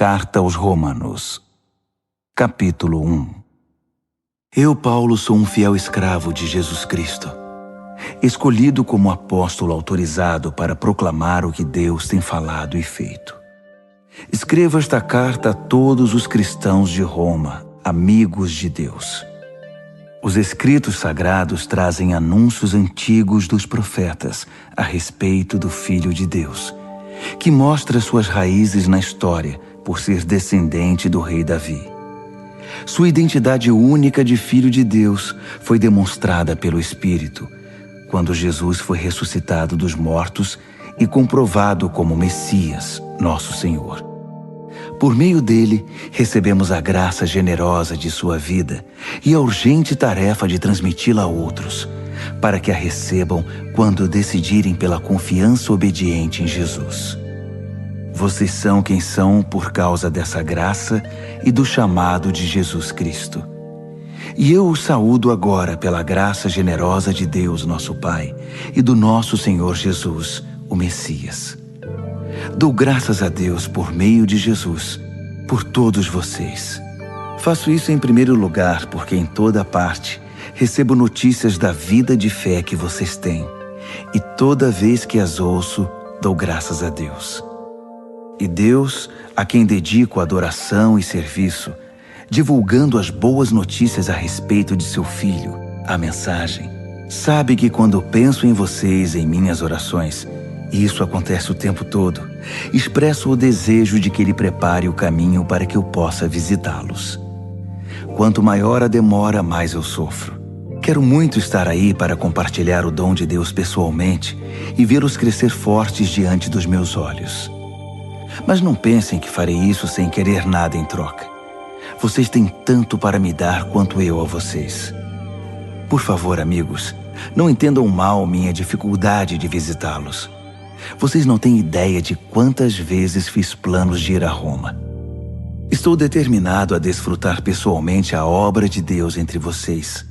Carta aos Romanos, capítulo 1. Eu, Paulo, sou um fiel escravo de Jesus Cristo, escolhido como apóstolo autorizado para proclamar o que Deus tem falado e feito. Escrevo esta carta a todos os cristãos de Roma, amigos de Deus. Os escritos sagrados trazem anúncios antigos dos profetas a respeito do Filho de Deus, que mostra suas raízes na história por ser descendente do rei Davi. Sua identidade única de Filho de Deus foi demonstrada pelo Espírito, quando Jesus foi ressuscitado dos mortos e comprovado como Messias, nosso Senhor. Por meio dele, recebemos a graça generosa de sua vida e a urgente tarefa de transmiti-la a outros, para que a recebam quando decidirem pela confiança obediente em Jesus. Vocês são quem são por causa dessa graça e do chamado de Jesus Cristo. E eu os saúdo agora pela graça generosa de Deus, nosso Pai, e do nosso Senhor Jesus, o Messias. Dou graças a Deus por meio de Jesus, por todos vocês. Faço isso em primeiro lugar porque em toda parte recebo notícias da vida de fé que vocês têm, e toda vez que as ouço, dou graças a Deus. E Deus, a quem dedico adoração e serviço, divulgando as boas notícias a respeito de seu Filho, a mensagem, sabe que quando penso em vocês em minhas orações, e isso acontece o tempo todo, expresso o desejo de que Ele prepare o caminho para que eu possa visitá-los. Quanto maior a demora, mais eu sofro. Quero muito estar aí para compartilhar o dom de Deus pessoalmente e vê-los crescer fortes diante dos meus olhos. Mas não pensem que farei isso sem querer nada em troca. Vocês têm tanto para me dar quanto eu a vocês. Por favor, amigos, não entendam mal minha dificuldade de visitá-los. Vocês não têm ideia de quantas vezes fiz planos de ir a Roma. Estou determinado a desfrutar pessoalmente a obra de Deus entre vocês,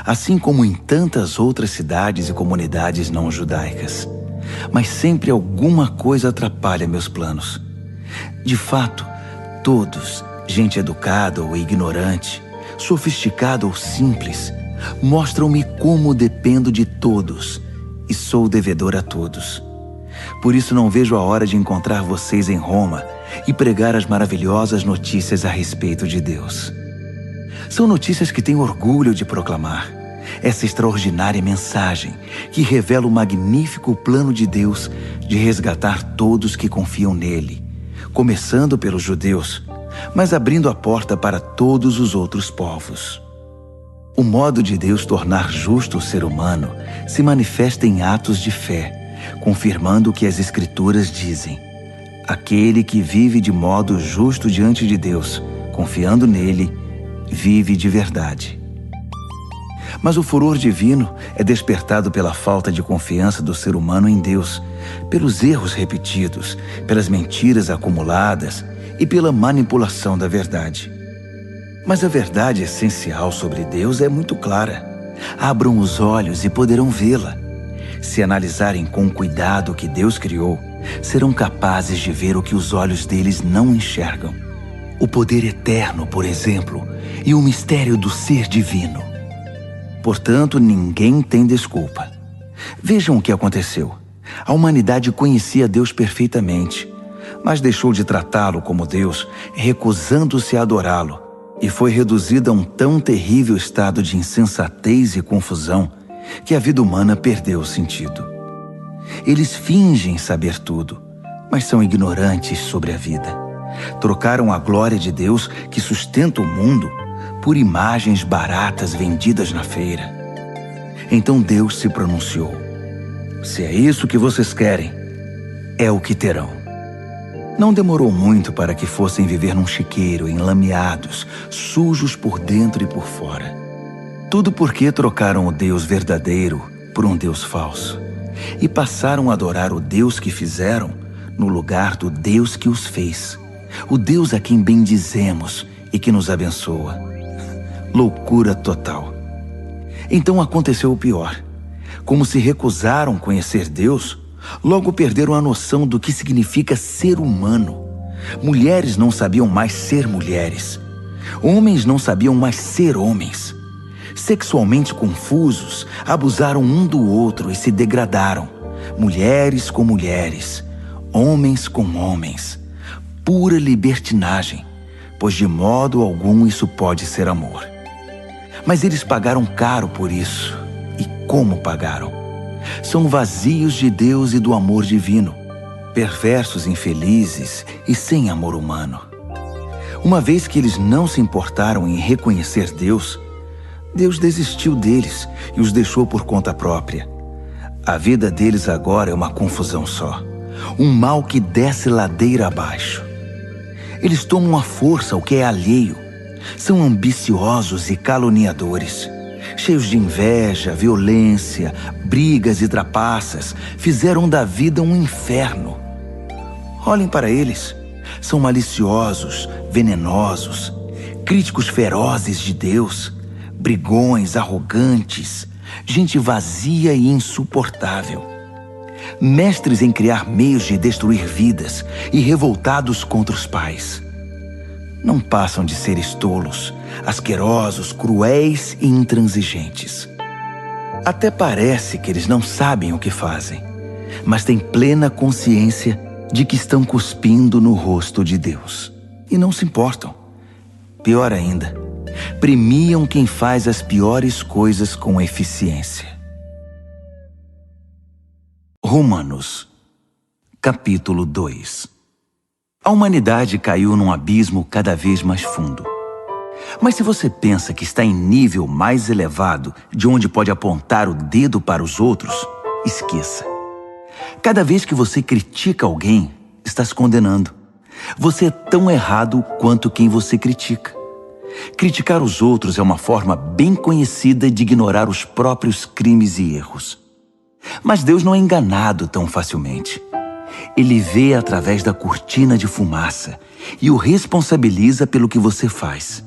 assim como em tantas outras cidades e comunidades não judaicas. Mas sempre alguma coisa atrapalha meus planos. De fato, todos, gente educada ou ignorante, sofisticada ou simples, mostram-me como dependo de todos e sou devedor a todos. Por isso não vejo a hora de encontrar vocês em Roma e pregar as maravilhosas notícias a respeito de Deus. São notícias que tenho orgulho de proclamar. Essa extraordinária mensagem que revela o magnífico plano de Deus de resgatar todos que confiam nele, começando pelos judeus, mas abrindo a porta para todos os outros povos. O modo de Deus tornar justo o ser humano se manifesta em atos de fé, confirmando o que as Escrituras dizem. Aquele que vive de modo justo diante de Deus, confiando nele, vive de verdade. Mas o furor divino é despertado pela falta de confiança do ser humano em Deus, pelos erros repetidos, pelas mentiras acumuladas e pela manipulação da verdade. Mas a verdade essencial sobre Deus é muito clara. Abram os olhos e poderão vê-la. Se analisarem com cuidado o que Deus criou, serão capazes de ver o que os olhos deles não enxergam. O poder eterno, por exemplo, e o mistério do ser divino. Portanto, ninguém tem desculpa. Vejam o que aconteceu. A humanidade conhecia Deus perfeitamente, mas deixou de tratá-lo como Deus, recusando-se a adorá-lo, e foi reduzida a um tão terrível estado de insensatez e confusão que a vida humana perdeu o sentido. Eles fingem saber tudo, mas são ignorantes sobre a vida. Trocaram a glória de Deus que sustenta o mundo por imagens baratas vendidas na feira. Então Deus se pronunciou: se é isso que vocês querem, é o que terão. Não demorou muito para que fossem viver num chiqueiro, enlameados, sujos por dentro e por fora. Tudo porque trocaram o Deus verdadeiro por um Deus falso e passaram a adorar o Deus que fizeram no lugar do Deus que os fez, o Deus a quem bendizemos e que nos abençoa. Loucura total. Então aconteceu o pior. Como se recusaram conhecer Deus, logo perderam a noção do que significa ser humano. Mulheres não sabiam mais ser mulheres. Homens não sabiam mais ser homens. Sexualmente confusos, abusaram um do outro e se degradaram. Mulheres com mulheres, homens com homens. Pura libertinagem, pois de modo algum isso pode ser amor. Mas eles pagaram caro por isso. E como pagaram? São vazios de Deus e do amor divino, perversos, infelizes e sem amor humano. Uma vez que eles não se importaram em reconhecer Deus, Deus desistiu deles e os deixou por conta própria. A vida deles agora é uma confusão só, um mal que desce ladeira abaixo. Eles tomam à força o que é alheio, são ambiciosos e caluniadores, cheios de inveja, violência, brigas e trapaças, fizeram da vida um inferno. Olhem para eles, são maliciosos, venenosos, críticos ferozes de Deus, brigões, arrogantes, gente vazia e insuportável. Mestres em criar meios de destruir vidas e revoltados contra os pais. Não passam de seres tolos, asquerosos, cruéis e intransigentes. Até parece que eles não sabem o que fazem, mas têm plena consciência de que estão cuspindo no rosto de Deus. E não se importam. Pior ainda, premiam quem faz as piores coisas com eficiência. Romanos, capítulo 2. A humanidade caiu num abismo cada vez mais fundo. Mas se você pensa que está em nível mais elevado de onde pode apontar o dedo para os outros, esqueça. Cada vez que você critica alguém, está se condenando. Você é tão errado quanto quem você critica. Criticar os outros é uma forma bem conhecida de ignorar os próprios crimes e erros. Mas Deus não é enganado tão facilmente. Ele vê através da cortina de fumaça e o responsabiliza pelo que você faz.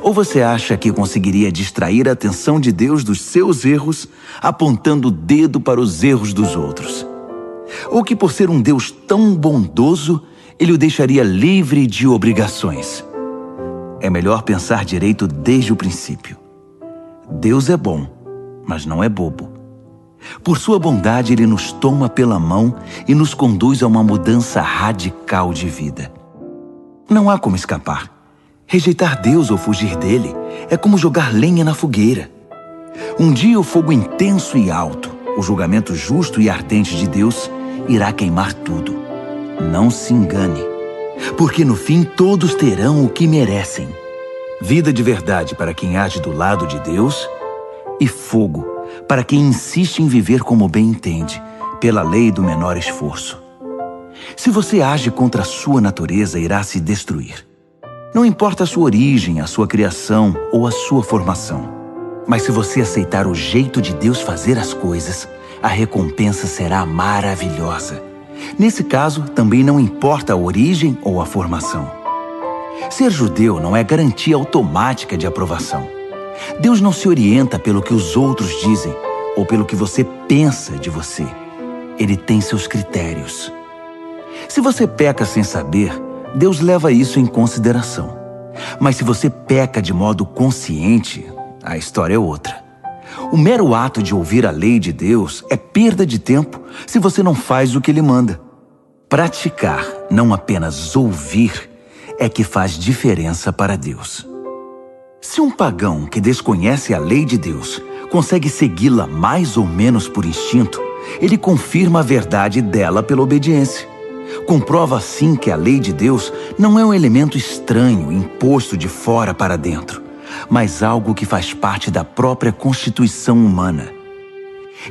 Ou você acha que conseguiria distrair a atenção de Deus dos seus erros, apontando o dedo para os erros dos outros? Ou que por ser um Deus tão bondoso, Ele o deixaria livre de obrigações? É melhor pensar direito desde o princípio. Deus é bom, mas não é bobo. Por sua bondade, Ele nos toma pela mão e nos conduz a uma mudança radical de vida. Não há como escapar. Rejeitar Deus ou fugir dele é como jogar lenha na fogueira. Um dia o fogo intenso e alto, o julgamento justo e ardente de Deus, irá queimar tudo. Não se engane, porque no fim todos terão o que merecem. Vida de verdade para quem age do lado de Deus e fogo para quem insiste em viver como bem entende, pela lei do menor esforço. Se você age contra a sua natureza, irá se destruir. Não importa a sua origem, a sua criação ou a sua formação. Mas se você aceitar o jeito de Deus fazer as coisas, a recompensa será maravilhosa. Nesse caso, também não importa a origem ou a formação. Ser judeu não é garantia automática de aprovação. Deus não se orienta pelo que os outros dizem ou pelo que você pensa de você. Ele tem seus critérios. Se você peca sem saber, Deus leva isso em consideração. Mas se você peca de modo consciente, a história é outra. O mero ato de ouvir a lei de Deus é perda de tempo se você não faz o que Ele manda. Praticar, não apenas ouvir, é que faz diferença para Deus. Se um pagão que desconhece a lei de Deus consegue segui-la mais ou menos por instinto, ele confirma a verdade dela pela obediência. Comprova assim que a lei de Deus não é um elemento estranho imposto de fora para dentro, mas algo que faz parte da própria constituição humana.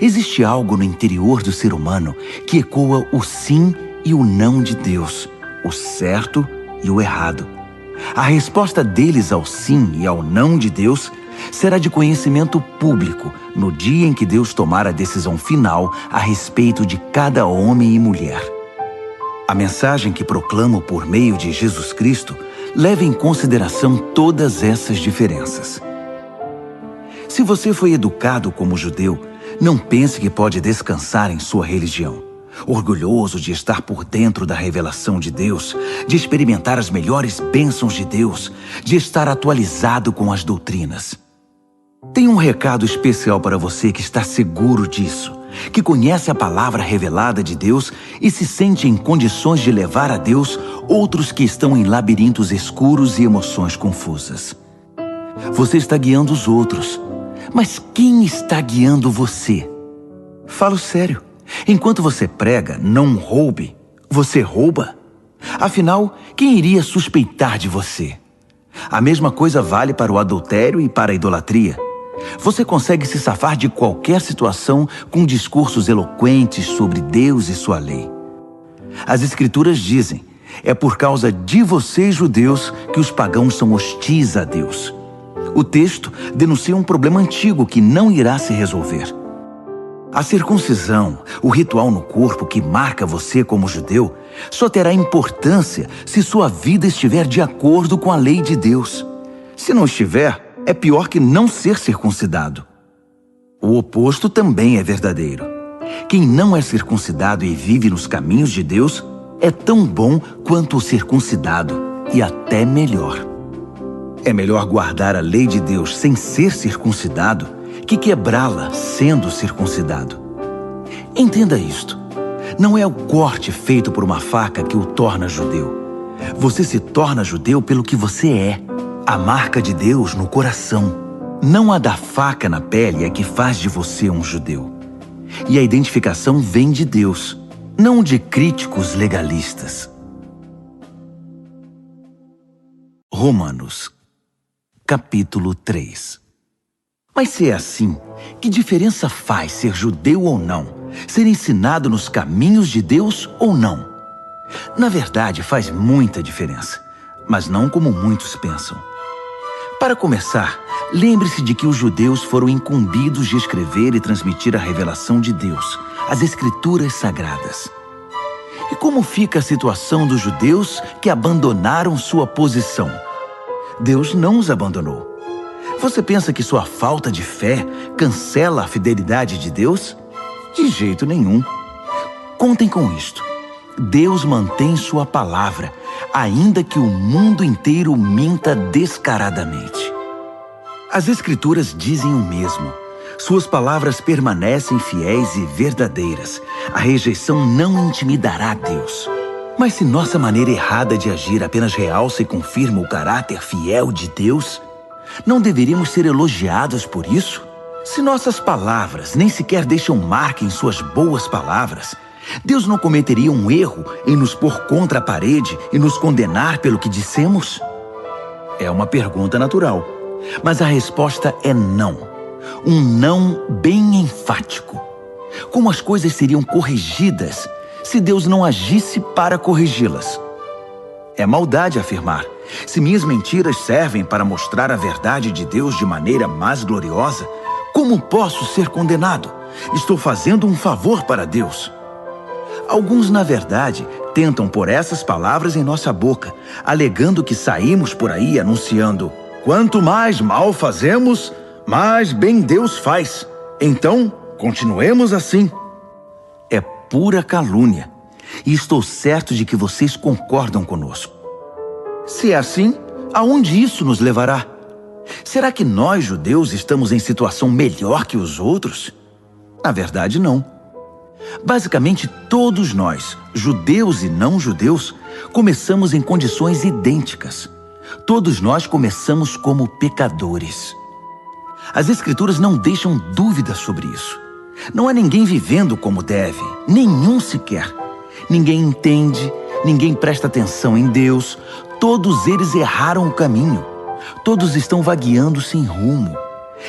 Existe algo no interior do ser humano que ecoa o sim e o não de Deus, o certo e o errado. A resposta deles ao sim e ao não de Deus será de conhecimento público no dia em que Deus tomar a decisão final a respeito de cada homem e mulher. A mensagem que proclamo por meio de Jesus Cristo leva em consideração todas essas diferenças. Se você foi educado como judeu, não pense que pode descansar em sua religião. orgulhoso de estar por dentro da revelação de Deus, de experimentar as melhores bênçãos de Deus, de estar atualizado com as doutrinas. Tenho um recado especial para você que está seguro disso, que conhece a palavra revelada de Deus e se sente em condições de levar a Deus outros que estão em labirintos escuros e emoções confusas. Você está guiando os outros, mas quem está guiando você? Falo sério. Enquanto você prega, não roube, você rouba? Afinal, quem iria suspeitar de você? A mesma coisa vale para o adultério e para a idolatria. Você consegue se safar de qualquer situação com discursos eloquentes sobre Deus e sua lei. As Escrituras dizem, é por causa de vocês, judeus, que os pagãos são hostis a Deus. O texto denuncia um problema antigo que não irá se resolver. A circuncisão, o ritual no corpo que marca você como judeu, só terá importância se sua vida estiver de acordo com a lei de Deus. Se não estiver, é pior que não ser circuncidado. O oposto também é verdadeiro. Quem não é circuncidado e vive nos caminhos de Deus é tão bom quanto o circuncidado, e até melhor. É melhor guardar a lei de Deus sem ser circuncidado que quebrá-la sendo circuncidado. Entenda isto. Não é o corte feito por uma faca que o torna judeu. Você se torna judeu pelo que você é. A marca de Deus no coração. Não a da faca na pele é que faz de você um judeu. E a identificação vem de Deus, não de críticos legalistas. Romanos, capítulo 3. Mas se é assim, que diferença faz ser judeu ou não? Ser ensinado nos caminhos de Deus ou não? Na verdade, faz muita diferença, mas não como muitos pensam. Para começar, lembre-se de que os judeus foram incumbidos de escrever e transmitir a revelação de Deus, as Escrituras Sagradas. E como fica a situação dos judeus que abandonaram sua posição? Deus não os abandonou. Você pensa que sua falta de fé cancela a fidelidade de Deus? De jeito nenhum. Contem com isto. Deus mantém sua palavra, ainda que o mundo inteiro minta descaradamente. As Escrituras dizem o mesmo. Suas palavras permanecem fiéis e verdadeiras. A rejeição não intimidará Deus. Mas se nossa maneira errada de agir apenas realça e confirma o caráter fiel de Deus, não deveríamos ser elogiados por isso? Se nossas palavras nem sequer deixam marca em suas boas palavras, Deus não cometeria um erro em nos pôr contra a parede e nos condenar pelo que dissemos? É uma pergunta natural, mas a resposta é não. Um não bem enfático. Como as coisas seriam corrigidas se Deus não agisse para corrigi-las? É maldade afirmar: se minhas mentiras servem para mostrar a verdade de Deus de maneira mais gloriosa, como posso ser condenado? Estou fazendo um favor para Deus. Alguns, na verdade, tentam pôr essas palavras em nossa boca, alegando que saímos por aí anunciando: quanto mais mal fazemos, mais bem Deus faz. Então, continuemos assim. É pura calúnia. E estou certo de que vocês concordam conosco. Se é assim, aonde isso nos levará? Será que nós, judeus, estamos em situação melhor que os outros? Na verdade, não. Basicamente, todos nós, judeus e não judeus, começamos em condições idênticas. Todos nós começamos como pecadores. As Escrituras não deixam dúvidas sobre isso. Não há ninguém vivendo como deve, nenhum sequer. Ninguém entende, ninguém presta atenção em Deus. Todos eles erraram o caminho. Todos estão vagueando sem rumo.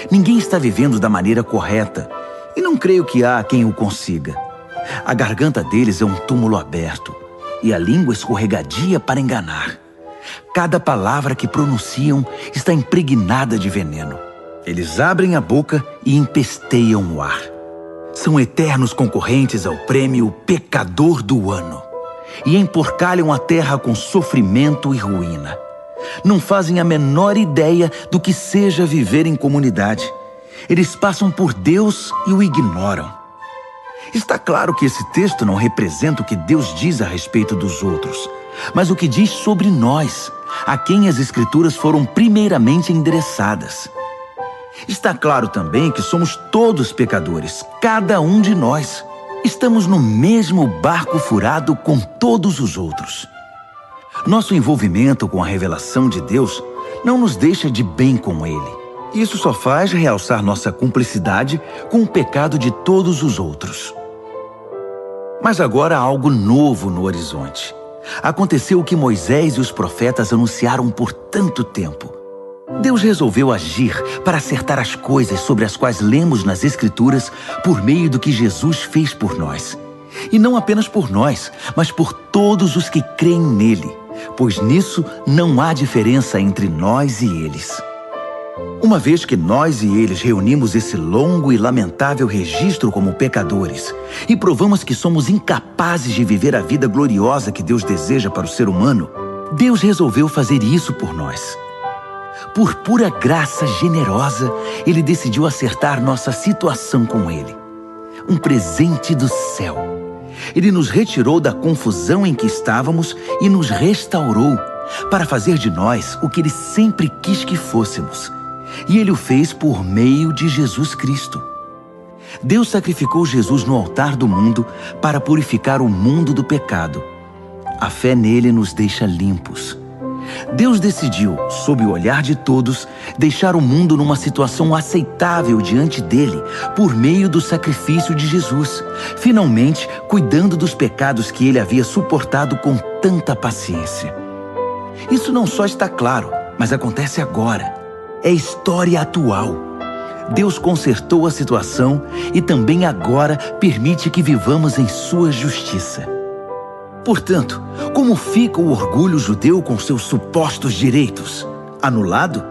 Ninguém está vivendo da maneira correta. E não creio que há quem o consiga. A garganta deles é um túmulo aberto e a língua escorregadia para enganar. Cada palavra que pronunciam está impregnada de veneno. Eles abrem a boca e empesteiam o ar. São eternos concorrentes ao prêmio Pecador do Ano e emporcalham a terra com sofrimento e ruína. Não fazem a menor ideia do que seja viver em comunidade. Eles passam por Deus e o ignoram. Está claro que esse texto não representa o que Deus diz a respeito dos outros, mas o que diz sobre nós, a quem as Escrituras foram primeiramente endereçadas. Está claro também que somos todos pecadores, cada um de nós. Estamos no mesmo barco furado com todos os outros. Nosso envolvimento com a revelação de Deus não nos deixa de bem com Ele. Isso só faz realçar nossa cumplicidade com o pecado de todos os outros. Mas agora há algo novo no horizonte. Aconteceu o que Moisés e os profetas anunciaram por tanto tempo. Deus resolveu agir para acertar as coisas sobre as quais lemos nas Escrituras por meio do que Jesus fez por nós. E não apenas por nós, mas por todos os que creem nele, pois nisso não há diferença entre nós e eles. Uma vez que nós e eles reunimos esse longo e lamentável registro como pecadores e provamos que somos incapazes de viver a vida gloriosa que Deus deseja para o ser humano, Deus resolveu fazer isso por nós. Por pura graça generosa, Ele decidiu acertar nossa situação com Ele. Um presente do céu. Ele nos retirou da confusão em que estávamos e nos restaurou para fazer de nós o que Ele sempre quis que fôssemos. E Ele o fez por meio de Jesus Cristo. Deus sacrificou Jesus no altar do mundo para purificar o mundo do pecado. A fé nele nos deixa limpos. Deus decidiu, sob o olhar de todos, deixar o mundo numa situação aceitável diante dele por meio do sacrifício de Jesus, finalmente cuidando dos pecados que ele havia suportado com tanta paciência. Isso não só está claro, mas acontece agora. É história atual. Deus consertou a situação e também agora permite que vivamos em sua justiça. Portanto, como fica o orgulho judeu com seus supostos direitos? Anulado?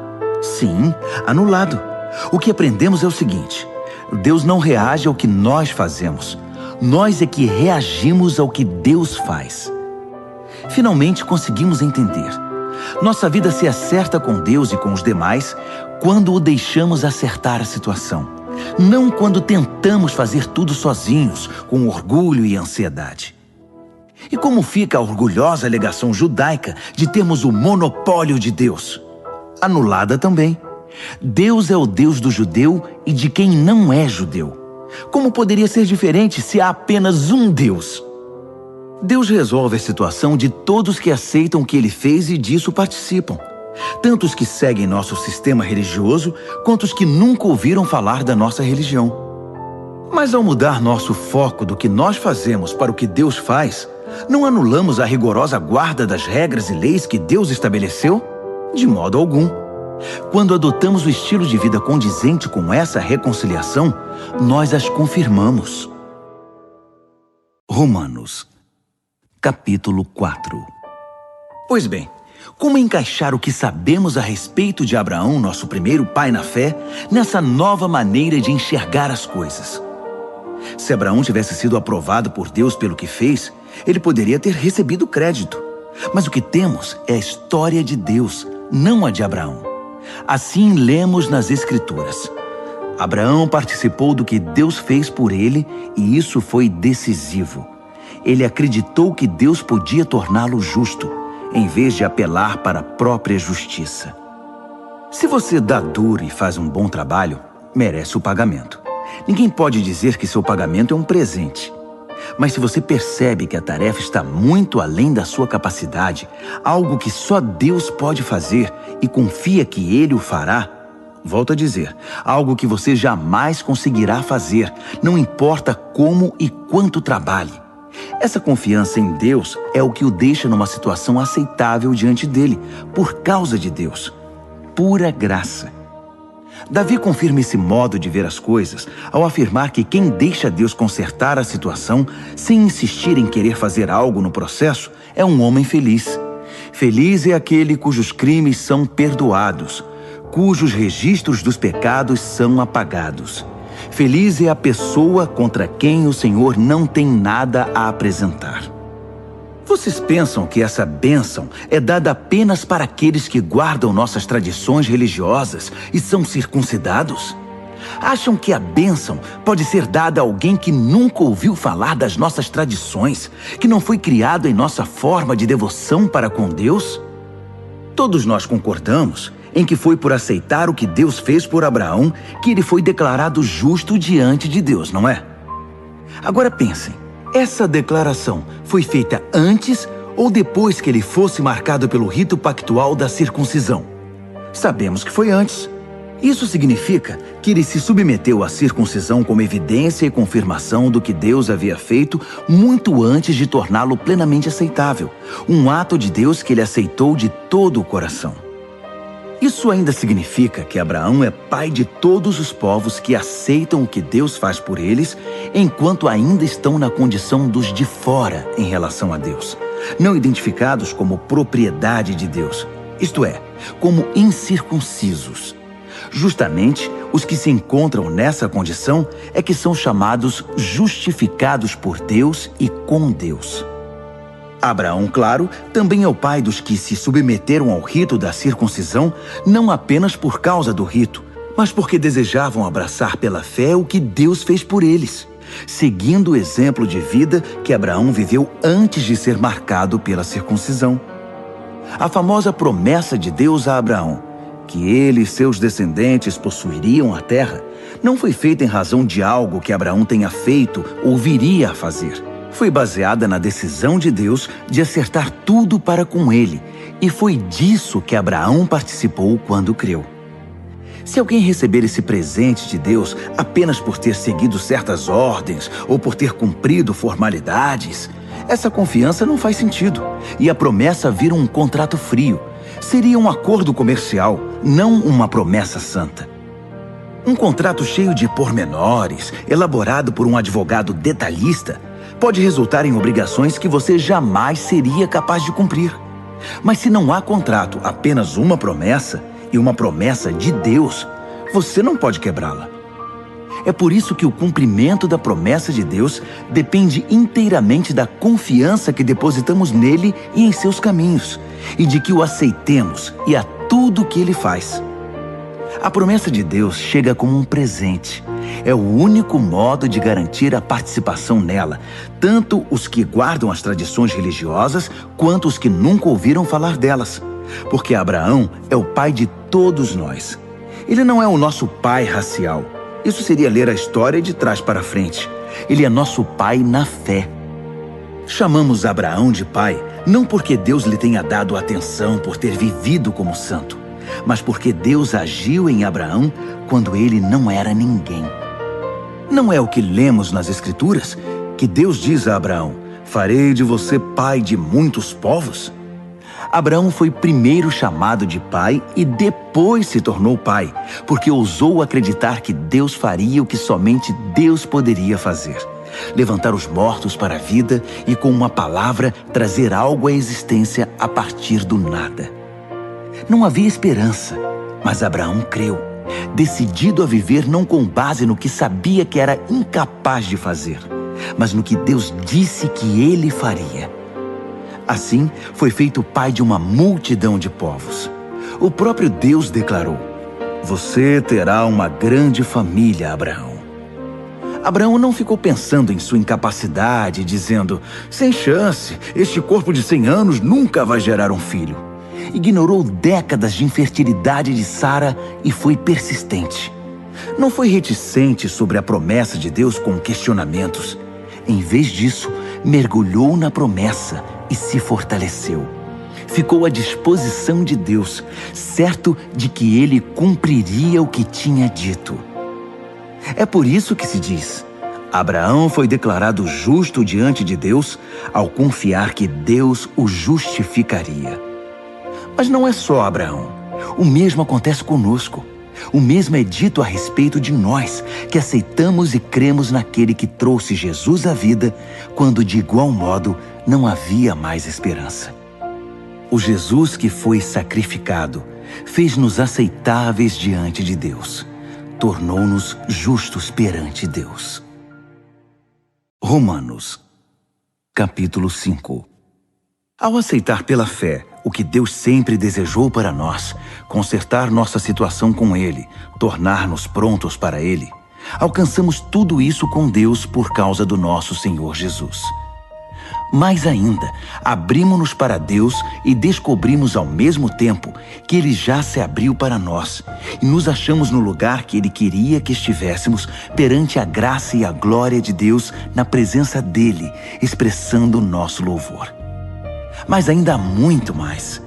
Sim, anulado. O que aprendemos é o seguinte: Deus não reage ao que nós fazemos. Nós é que reagimos ao que Deus faz. Finalmente conseguimos entender. Nossa vida se acerta com Deus e com os demais quando o deixamos acertar a situação. Não quando tentamos fazer tudo sozinhos, com orgulho e ansiedade. E como fica a orgulhosa alegação judaica de termos o monopólio de Deus? Anulada também. Deus é o Deus do judeu e de quem não é judeu. Como poderia ser diferente se há apenas um Deus? Deus resolve a situação de todos que aceitam o que Ele fez e disso participam. Tanto os que seguem nosso sistema religioso, quanto os que nunca ouviram falar da nossa religião. Mas ao mudar nosso foco do que nós fazemos para o que Deus faz, não anulamos a rigorosa guarda das regras e leis que Deus estabeleceu? De modo algum. Quando adotamos o estilo de vida condizente com essa reconciliação, nós as confirmamos. Romanos, capítulo 4. Pois bem, como encaixar o que sabemos a respeito de Abraão, nosso primeiro pai na fé, nessa nova maneira de enxergar as coisas? Se Abraão tivesse sido aprovado por Deus pelo que fez, ele poderia ter recebido crédito. Mas o que temos é a história de Deus, não a de Abraão. Assim lemos nas Escrituras. Abraão participou do que Deus fez por ele e isso foi decisivo. Ele acreditou que Deus podia torná-lo justo, em vez de apelar para a própria justiça. Se você dá duro e faz um bom trabalho, merece o pagamento. Ninguém pode dizer que seu pagamento é um presente. Mas se você percebe que a tarefa está muito além da sua capacidade, algo que só Deus pode fazer e confia que Ele o fará, volto a dizer, algo que você jamais conseguirá fazer, não importa como e quanto trabalhe. Essa confiança em Deus é o que o deixa numa situação aceitável diante dele, por causa de Deus. Pura graça. Davi confirma esse modo de ver as coisas ao afirmar que quem deixa Deus consertar a situação sem insistir em querer fazer algo no processo é um homem feliz. Feliz é aquele cujos crimes são perdoados, cujos registros dos pecados são apagados. Feliz é a pessoa contra quem o Senhor não tem nada a apresentar. Vocês pensam que essa bênção é dada apenas para aqueles que guardam nossas tradições religiosas e são circuncidados? Acham que a bênção pode ser dada a alguém que nunca ouviu falar das nossas tradições, que não foi criado em nossa forma de devoção para com Deus? Todos nós concordamos em que foi por aceitar o que Deus fez por Abraão que ele foi declarado justo diante de Deus, não é? Agora pensem, essa declaração foi feita antes ou depois que ele fosse marcado pelo rito pactual da circuncisão? Sabemos que foi antes. Isso significa que ele se submeteu à circuncisão como evidência e confirmação do que Deus havia feito muito antes de torná-lo plenamente aceitável. Um ato de Deus que ele aceitou de todo o coração. Isso ainda significa que Abraão é pai de todos os povos que aceitam o que Deus faz por eles, enquanto ainda estão na condição dos de fora em relação a Deus, não identificados como propriedade de Deus, isto é, como incircuncisos. Justamente, os que se encontram nessa condição é que são chamados justificados por Deus e com Deus. Abraão, claro, também é o pai dos que se submeteram ao rito da circuncisão, não apenas por causa do rito, mas porque desejavam abraçar pela fé o que Deus fez por eles, seguindo o exemplo de vida que Abraão viveu antes de ser marcado pela circuncisão. A famosa promessa de Deus a Abraão, que ele e seus descendentes possuiriam a terra, não foi feita em razão de algo que Abraão tenha feito ou viria a fazer. Foi baseada na decisão de Deus de acertar tudo para com ele, e foi disso que Abraão participou quando creu. Se alguém receber esse presente de Deus apenas por ter seguido certas ordens ou por ter cumprido formalidades, essa confiança não faz sentido, e a promessa vira um contrato frio. Seria um acordo comercial, não uma promessa santa. Um contrato cheio de pormenores, elaborado por um advogado detalhista, pode resultar em obrigações que você jamais seria capaz de cumprir. Mas se não há contrato, apenas uma promessa, e uma promessa de Deus, você não pode quebrá-la. É por isso que o cumprimento da promessa de Deus depende inteiramente da confiança que depositamos nele e em seus caminhos, e de que o aceitemos e a tudo que ele faz. A promessa de Deus chega como um presente. É o único modo de garantir a participação nela, tanto os que guardam as tradições religiosas, quanto os que nunca ouviram falar delas. Porque Abraão é o pai de todos nós. Ele não é o nosso pai racial. Isso seria ler a história de trás para frente. Ele é nosso pai na fé. Chamamos Abraão de pai, não porque Deus lhe tenha dado atenção por ter vivido como santo, mas porque Deus agiu em Abraão quando ele não era ninguém. Não é o que lemos nas Escrituras, que Deus diz a Abraão: farei de você pai de muitos povos? Abraão foi primeiro chamado de pai e depois se tornou pai, porque ousou acreditar que Deus faria o que somente Deus poderia fazer: levantar os mortos para a vida e, com uma palavra, trazer algo à existência a partir do nada. Não havia esperança, mas Abraão creu, decidido a viver não com base no que sabia que era incapaz de fazer, mas no que Deus disse que ele faria. Assim, foi feito pai de uma multidão de povos. O próprio Deus declarou: você terá uma grande família, Abraão. Abraão não ficou pensando em sua incapacidade, dizendo: sem chance, este corpo de 100 anos nunca vai gerar um filho. Ignorou décadas de infertilidade de Sara e foi persistente. Não foi reticente sobre a promessa de Deus com questionamentos. Em vez disso, mergulhou na promessa e se fortaleceu. Ficou à disposição de Deus, certo de que ele cumpriria o que tinha dito. É por isso que se diz: Abraão foi declarado justo diante de Deus ao confiar que Deus o justificaria. Mas não é só Abraão. O mesmo acontece conosco. O mesmo é dito a respeito de nós, que aceitamos e cremos naquele que trouxe Jesus à vida, quando de igual modo não havia mais esperança. O Jesus que foi sacrificado fez-nos aceitáveis diante de Deus. Tornou-nos justos perante Deus. Romanos, capítulo 5. Ao aceitar pela fé o que Deus sempre desejou para nós, consertar nossa situação com Ele, tornar-nos prontos para Ele, alcançamos tudo isso com Deus por causa do nosso Senhor Jesus. Mais ainda, abrimos-nos para Deus e descobrimos ao mesmo tempo que Ele já se abriu para nós e nos achamos no lugar que Ele queria que estivéssemos perante a graça e a glória de Deus na presença dEle, expressando o nosso louvor. Mas ainda há muito mais.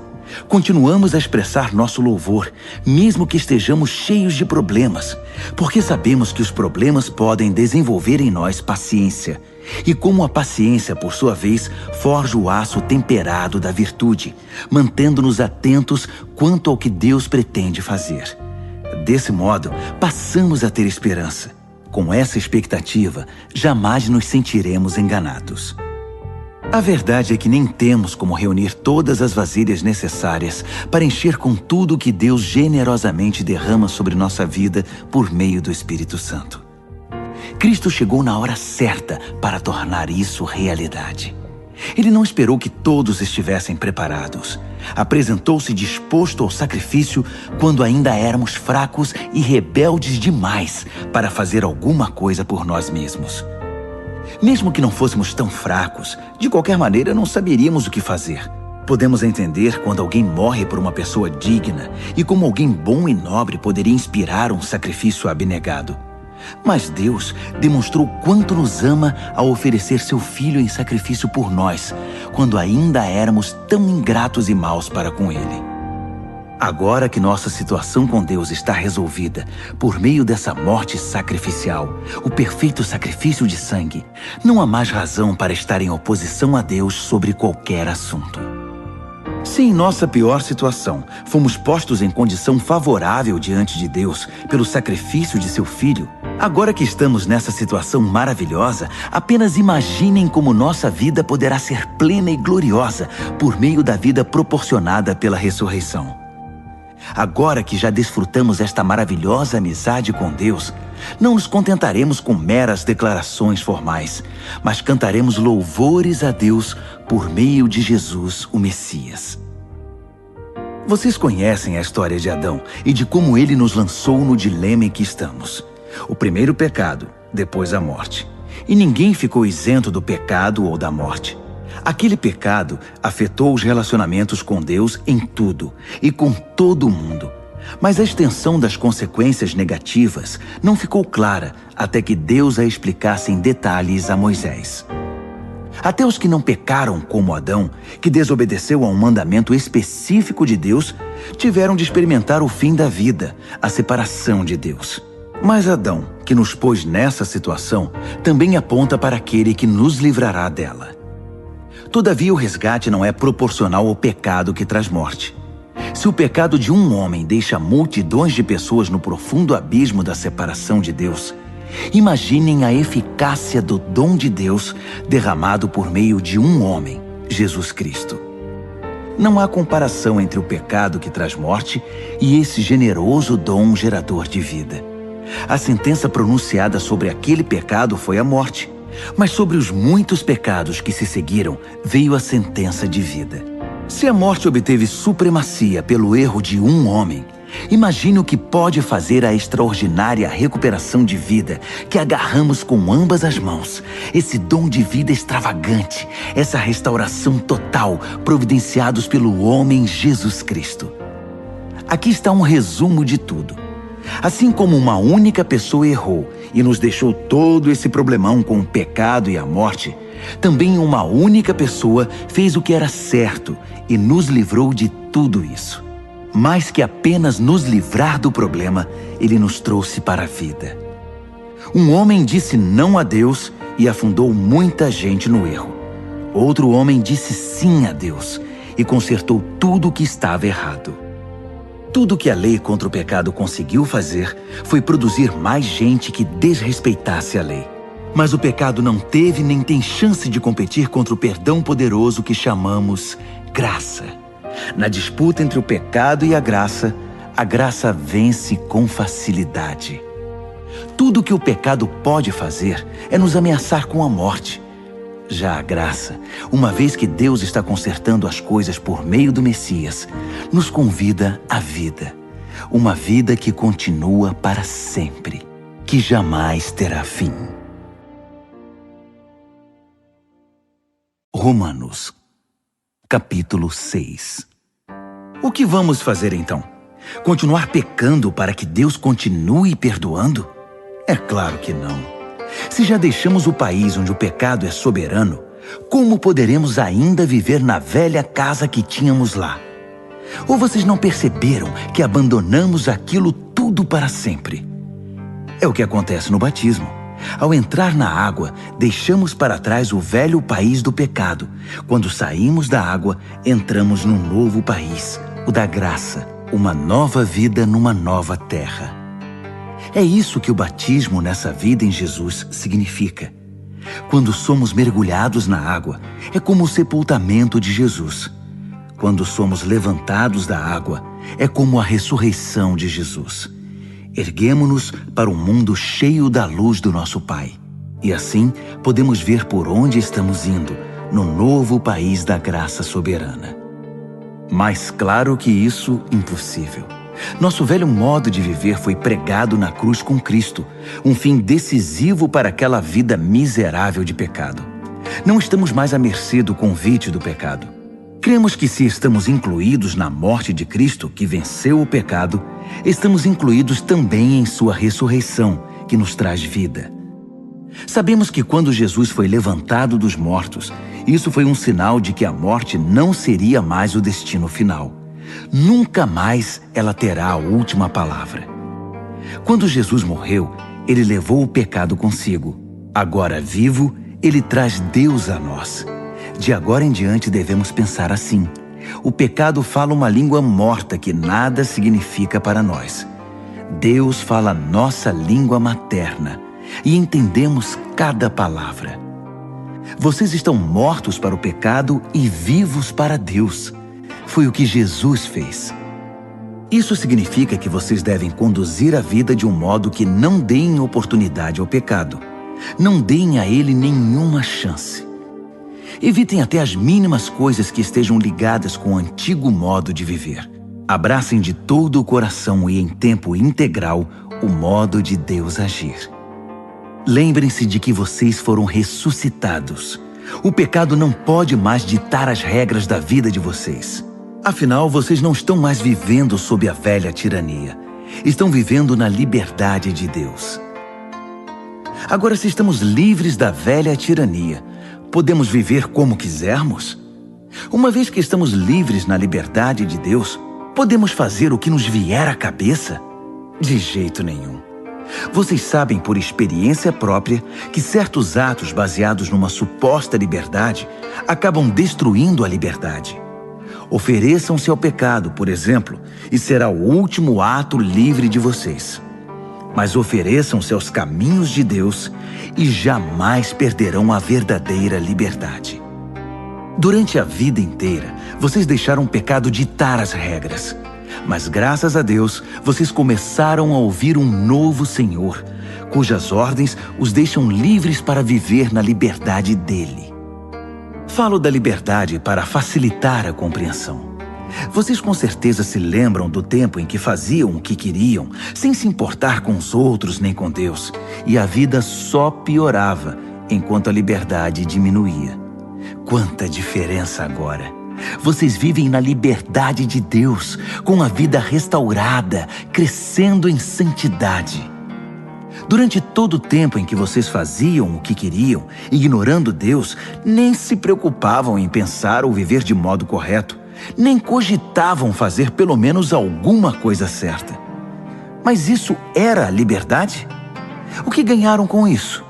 Continuamos a expressar nosso louvor, mesmo que estejamos cheios de problemas, porque sabemos que os problemas podem desenvolver em nós paciência. E como a paciência, por sua vez, forja o aço temperado da virtude, mantendo-nos atentos quanto ao que Deus pretende fazer. Desse modo, passamos a ter esperança. Com essa expectativa, jamais nos sentiremos enganados. A verdade é que nem temos como reunir todas as vasilhas necessárias para encher com tudo o que Deus generosamente derrama sobre nossa vida por meio do Espírito Santo. Cristo chegou na hora certa para tornar isso realidade. Ele não esperou que todos estivessem preparados. Apresentou-se disposto ao sacrifício quando ainda éramos fracos e rebeldes demais para fazer alguma coisa por nós mesmos. Mesmo que não fôssemos tão fracos, de qualquer maneira não saberíamos o que fazer. Podemos entender quando alguém morre por uma pessoa digna e como alguém bom e nobre poderia inspirar um sacrifício abnegado. Mas Deus demonstrou quanto nos ama ao oferecer seu Filho em sacrifício por nós, quando ainda éramos tão ingratos e maus para com Ele. Agora que nossa situação com Deus está resolvida por meio dessa morte sacrificial, o perfeito sacrifício de sangue, não há mais razão para estar em oposição a Deus sobre qualquer assunto. Se em nossa pior situação fomos postos em condição favorável diante de Deus pelo sacrifício de seu Filho, agora que estamos nessa situação maravilhosa, apenas imaginem como nossa vida poderá ser plena e gloriosa por meio da vida proporcionada pela ressurreição. Agora que já desfrutamos esta maravilhosa amizade com Deus, não nos contentaremos com meras declarações formais, mas cantaremos louvores a Deus por meio de Jesus, o Messias. Vocês conhecem a história de Adão e de como ele nos lançou no dilema em que estamos. O primeiro pecado, depois a morte. E ninguém ficou isento do pecado ou da morte. Aquele pecado afetou os relacionamentos com Deus em tudo e com todo o mundo. Mas a extensão das consequências negativas não ficou clara até que Deus a explicasse em detalhes a Moisés. Até os que não pecaram como Adão, que desobedeceu a um mandamento específico de Deus, tiveram de experimentar o fim da vida, a separação de Deus. Mas Adão, que nos pôs nessa situação, também aponta para aquele que nos livrará dela. Todavia, o resgate não é proporcional ao pecado que traz morte. Se o pecado de um homem deixa multidões de pessoas no profundo abismo da separação de Deus, imaginem a eficácia do dom de Deus derramado por meio de um homem, Jesus Cristo. Não há comparação entre o pecado que traz morte e esse generoso dom gerador de vida. A sentença pronunciada sobre aquele pecado foi a morte, mas sobre os muitos pecados que se seguiram veio a sentença de vida. Se a morte obteve supremacia pelo erro de um homem, imagine o que pode fazer a extraordinária recuperação de vida que agarramos com ambas as mãos, esse dom de vida extravagante, essa restauração total providenciados pelo homem Jesus Cristo. Aqui está um resumo de tudo. Assim como uma única pessoa errou e nos deixou todo esse problemão com o pecado e a morte, também uma única pessoa fez o que era certo e nos livrou de tudo isso. Mais que apenas nos livrar do problema, ele nos trouxe para a vida. Um homem disse não a Deus e afundou muita gente no erro. Outro homem disse sim a Deus e consertou tudo o que estava errado. Tudo que a lei contra o pecado conseguiu fazer foi produzir mais gente que desrespeitasse a lei. Mas o pecado não teve nem tem chance de competir contra o perdão poderoso que chamamos graça. Na disputa entre o pecado e a graça vence com facilidade. Tudo que o pecado pode fazer é nos ameaçar com a morte. Já a graça, uma vez que Deus está consertando as coisas por meio do Messias, nos convida à vida. Uma vida que continua para sempre, que jamais terá fim. Romanos, capítulo 6. O que vamos fazer então? Continuar pecando para que Deus continue perdoando? É claro que não. Se já deixamos o país onde o pecado é soberano, como poderemos ainda viver na velha casa que tínhamos lá? Ou vocês não perceberam que abandonamos aquilo tudo para sempre? É o que acontece no batismo. Ao entrar na água, deixamos para trás o velho país do pecado. Quando saímos da água, entramos num novo país, o da graça, uma nova vida numa nova terra. É isso que o batismo nessa vida em Jesus significa. Quando somos mergulhados na água, é como o sepultamento de Jesus. Quando somos levantados da água, é como a ressurreição de Jesus. Erguemo-nos para um mundo cheio da luz do nosso Pai. E assim, podemos ver por onde estamos indo, no novo país da graça soberana. Mas claro que isso é impossível. Nosso velho modo de viver foi pregado na cruz com Cristo, um fim decisivo para aquela vida miserável de pecado. Não estamos mais à mercê do convite do pecado. Cremos que se estamos incluídos na morte de Cristo, que venceu o pecado, estamos incluídos também em sua ressurreição, que nos traz vida. Sabemos que quando Jesus foi levantado dos mortos, isso foi um sinal de que a morte não seria mais o destino final. Nunca mais ela terá a última palavra. Quando Jesus morreu, ele levou o pecado consigo. Agora vivo, ele traz Deus a nós. De agora em diante devemos pensar assim: o pecado fala uma língua morta que nada significa para nós. Deus fala nossa língua materna e entendemos cada palavra. Vocês estão mortos para o pecado e vivos para Deus. Foi o que Jesus fez. Isso significa que vocês devem conduzir a vida de um modo que não deem oportunidade ao pecado. Não deem a ele nenhuma chance. Evitem até as mínimas coisas que estejam ligadas com o antigo modo de viver. Abracem de todo o coração e em tempo integral o modo de Deus agir. Lembrem-se de que vocês foram ressuscitados. O pecado não pode mais ditar as regras da vida de vocês. Afinal, vocês não estão mais vivendo sob a velha tirania. Estão vivendo na liberdade de Deus. Agora, se estamos livres da velha tirania, podemos viver como quisermos? Uma vez que estamos livres na liberdade de Deus, podemos fazer o que nos vier à cabeça? De jeito nenhum. Vocês sabem por experiência própria que certos atos baseados numa suposta liberdade acabam destruindo a liberdade. Ofereçam-se ao pecado, por exemplo, e será o último ato livre de vocês. Mas ofereçam-se aos caminhos de Deus e jamais perderão a verdadeira liberdade. Durante a vida inteira, vocês deixaram o pecado ditar as regras. Mas graças a Deus, vocês começaram a ouvir um novo Senhor, cujas ordens os deixam livres para viver na liberdade dele. Falo da liberdade para facilitar a compreensão. Vocês com certeza se lembram do tempo em que faziam o que queriam, sem se importar com os outros nem com Deus, e a vida só piorava enquanto a liberdade diminuía. Quanta diferença agora! Vocês vivem na liberdade de Deus, com a vida restaurada, crescendo em santidade. Durante todo o tempo em que vocês faziam o que queriam, ignorando Deus, nem se preocupavam em pensar ou viver de modo correto, nem cogitavam fazer pelo menos alguma coisa certa. Mas isso era a liberdade? O que ganharam com isso?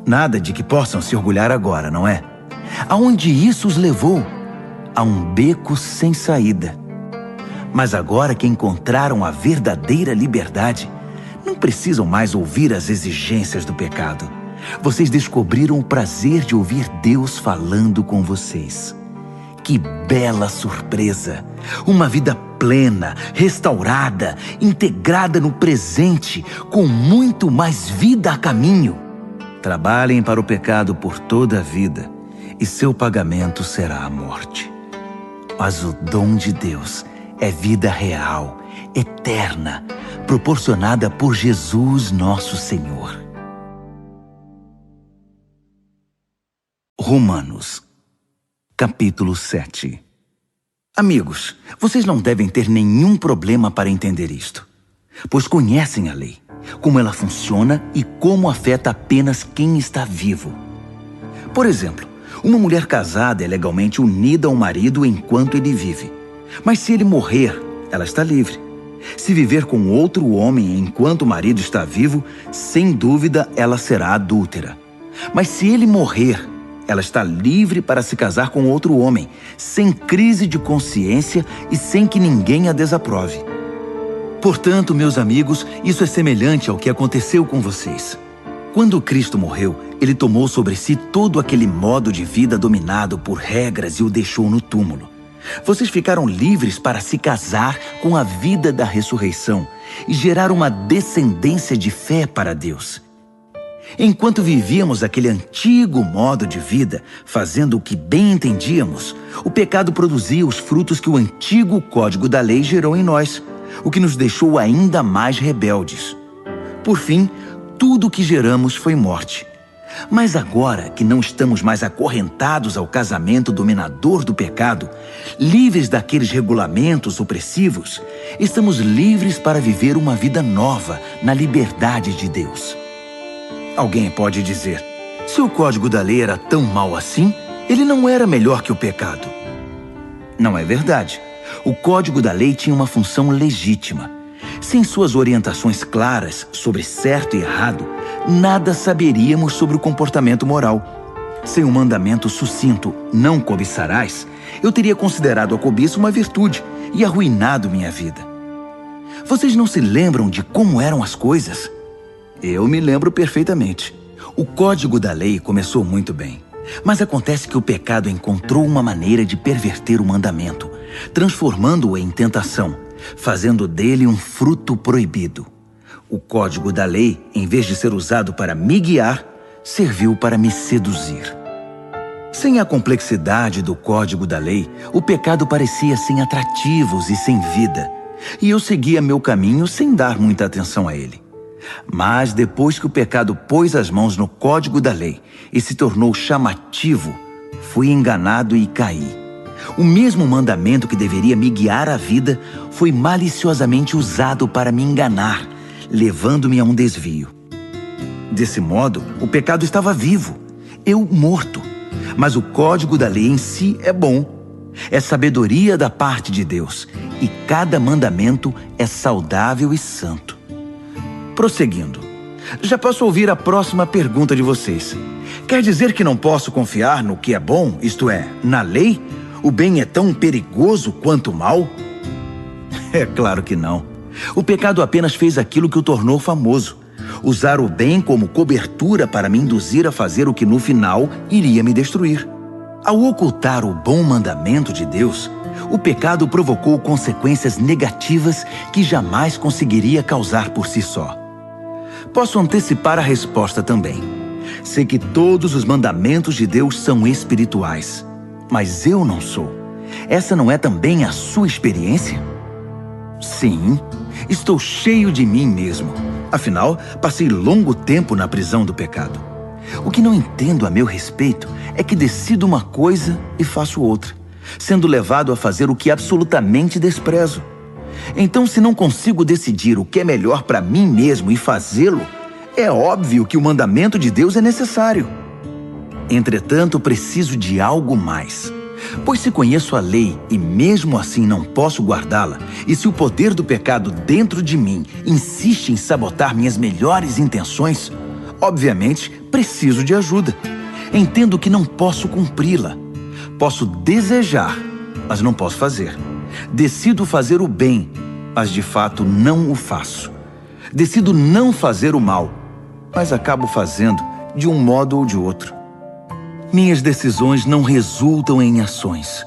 Nada de que possam se orgulhar agora, não é? Aonde isso os levou? A um beco sem saída. Mas agora que encontraram a verdadeira liberdade, não precisam mais ouvir as exigências do pecado. Vocês descobriram o prazer de ouvir Deus falando com vocês. Que bela surpresa! Uma vida plena, restaurada, integrada no presente, com muito mais vida a caminho. Trabalhem para o pecado por toda a vida e seu pagamento será a morte. Mas o dom de Deus é vida real, eterna, proporcionada por Jesus nosso Senhor. Romanos, capítulo 7. Amigos, vocês não devem ter nenhum problema para entender isto, pois conhecem a lei, como ela funciona e como afeta apenas quem está vivo. Por exemplo, uma mulher casada é legalmente unida ao marido enquanto ele vive, mas se ele morrer, ela está livre. Se viver com outro homem enquanto o marido está vivo, sem dúvida ela será adúltera. Mas se ele morrer, ela está livre para se casar com outro homem, sem crise de consciência e sem que ninguém a desaprove. Portanto, meus amigos, isso é semelhante ao que aconteceu com vocês. Quando Cristo morreu, ele tomou sobre si todo aquele modo de vida dominado por regras e o deixou no túmulo. Vocês ficaram livres para se casar com a vida da ressurreição e gerar uma descendência de fé para Deus. Enquanto vivíamos aquele antigo modo de vida, fazendo o que bem entendíamos, o pecado produzia os frutos que o antigo código da lei gerou em nós, o que nos deixou ainda mais rebeldes. Por fim, tudo o que geramos foi morte. Mas agora que não estamos mais acorrentados ao casamento dominador do pecado, livres daqueles regulamentos opressivos, estamos livres para viver uma vida nova na liberdade de Deus. Alguém pode dizer, se o código da lei era tão mau assim, ele não era melhor que o pecado. Não é verdade. O código da lei tinha uma função legítima. Sem suas orientações claras sobre certo e errado, nada saberíamos sobre o comportamento moral. Sem um mandamento sucinto, não cobiçarás, eu teria considerado a cobiça uma virtude e arruinado minha vida. Vocês não se lembram de como eram as coisas? Eu me lembro perfeitamente. O código da lei começou muito bem, mas acontece que o pecado encontrou uma maneira de perverter o mandamento, transformando-o em tentação, fazendo dele um fruto proibido. O código da lei, em vez de ser usado para me guiar, serviu para me seduzir. Sem a complexidade do código da lei, o pecado parecia sem atrativos e sem vida, e eu seguia meu caminho sem dar muita atenção a ele. Mas depois que o pecado pôs as mãos no código da lei e se tornou chamativo, fui enganado e caí. O mesmo mandamento que deveria me guiar à vida foi maliciosamente usado para me enganar, levando-me a um desvio. Desse modo, o pecado estava vivo, eu morto. Mas o código da lei em si é bom. É sabedoria da parte de Deus, e cada mandamento é saudável e santo. Prosseguindo, já posso ouvir a próxima pergunta de vocês. Quer dizer que não posso confiar no que é bom, isto é, na lei? O bem é tão perigoso quanto o mal? É claro que não. O pecado apenas fez aquilo que o tornou famoso. Usar o bem como cobertura para me induzir a fazer o que no final iria me destruir. Ao ocultar o bom mandamento de Deus, o pecado provocou consequências negativas que jamais conseguiria causar por si só. Posso antecipar a resposta também. Sei que todos os mandamentos de Deus são espirituais, mas eu não sou. Essa não é também a sua experiência? Sim, estou cheio de mim mesmo. Afinal, passei longo tempo na prisão do pecado. O que não entendo a meu respeito é que decido uma coisa e faço outra, sendo levado a fazer o que absolutamente desprezo. Então, se não consigo decidir o que é melhor para mim mesmo e fazê-lo, é óbvio que o mandamento de Deus é necessário. Entretanto, preciso de algo mais. Pois se conheço a lei e mesmo assim não posso guardá-la, e se o poder do pecado dentro de mim insiste em sabotar minhas melhores intenções, obviamente preciso de ajuda. Entendo que não posso cumpri-la. Posso desejar, mas não posso fazer. Decido fazer o bem, mas de fato não o faço. Decido não fazer o mal, mas acabo fazendo de um modo ou de outro. Minhas decisões não resultam em ações.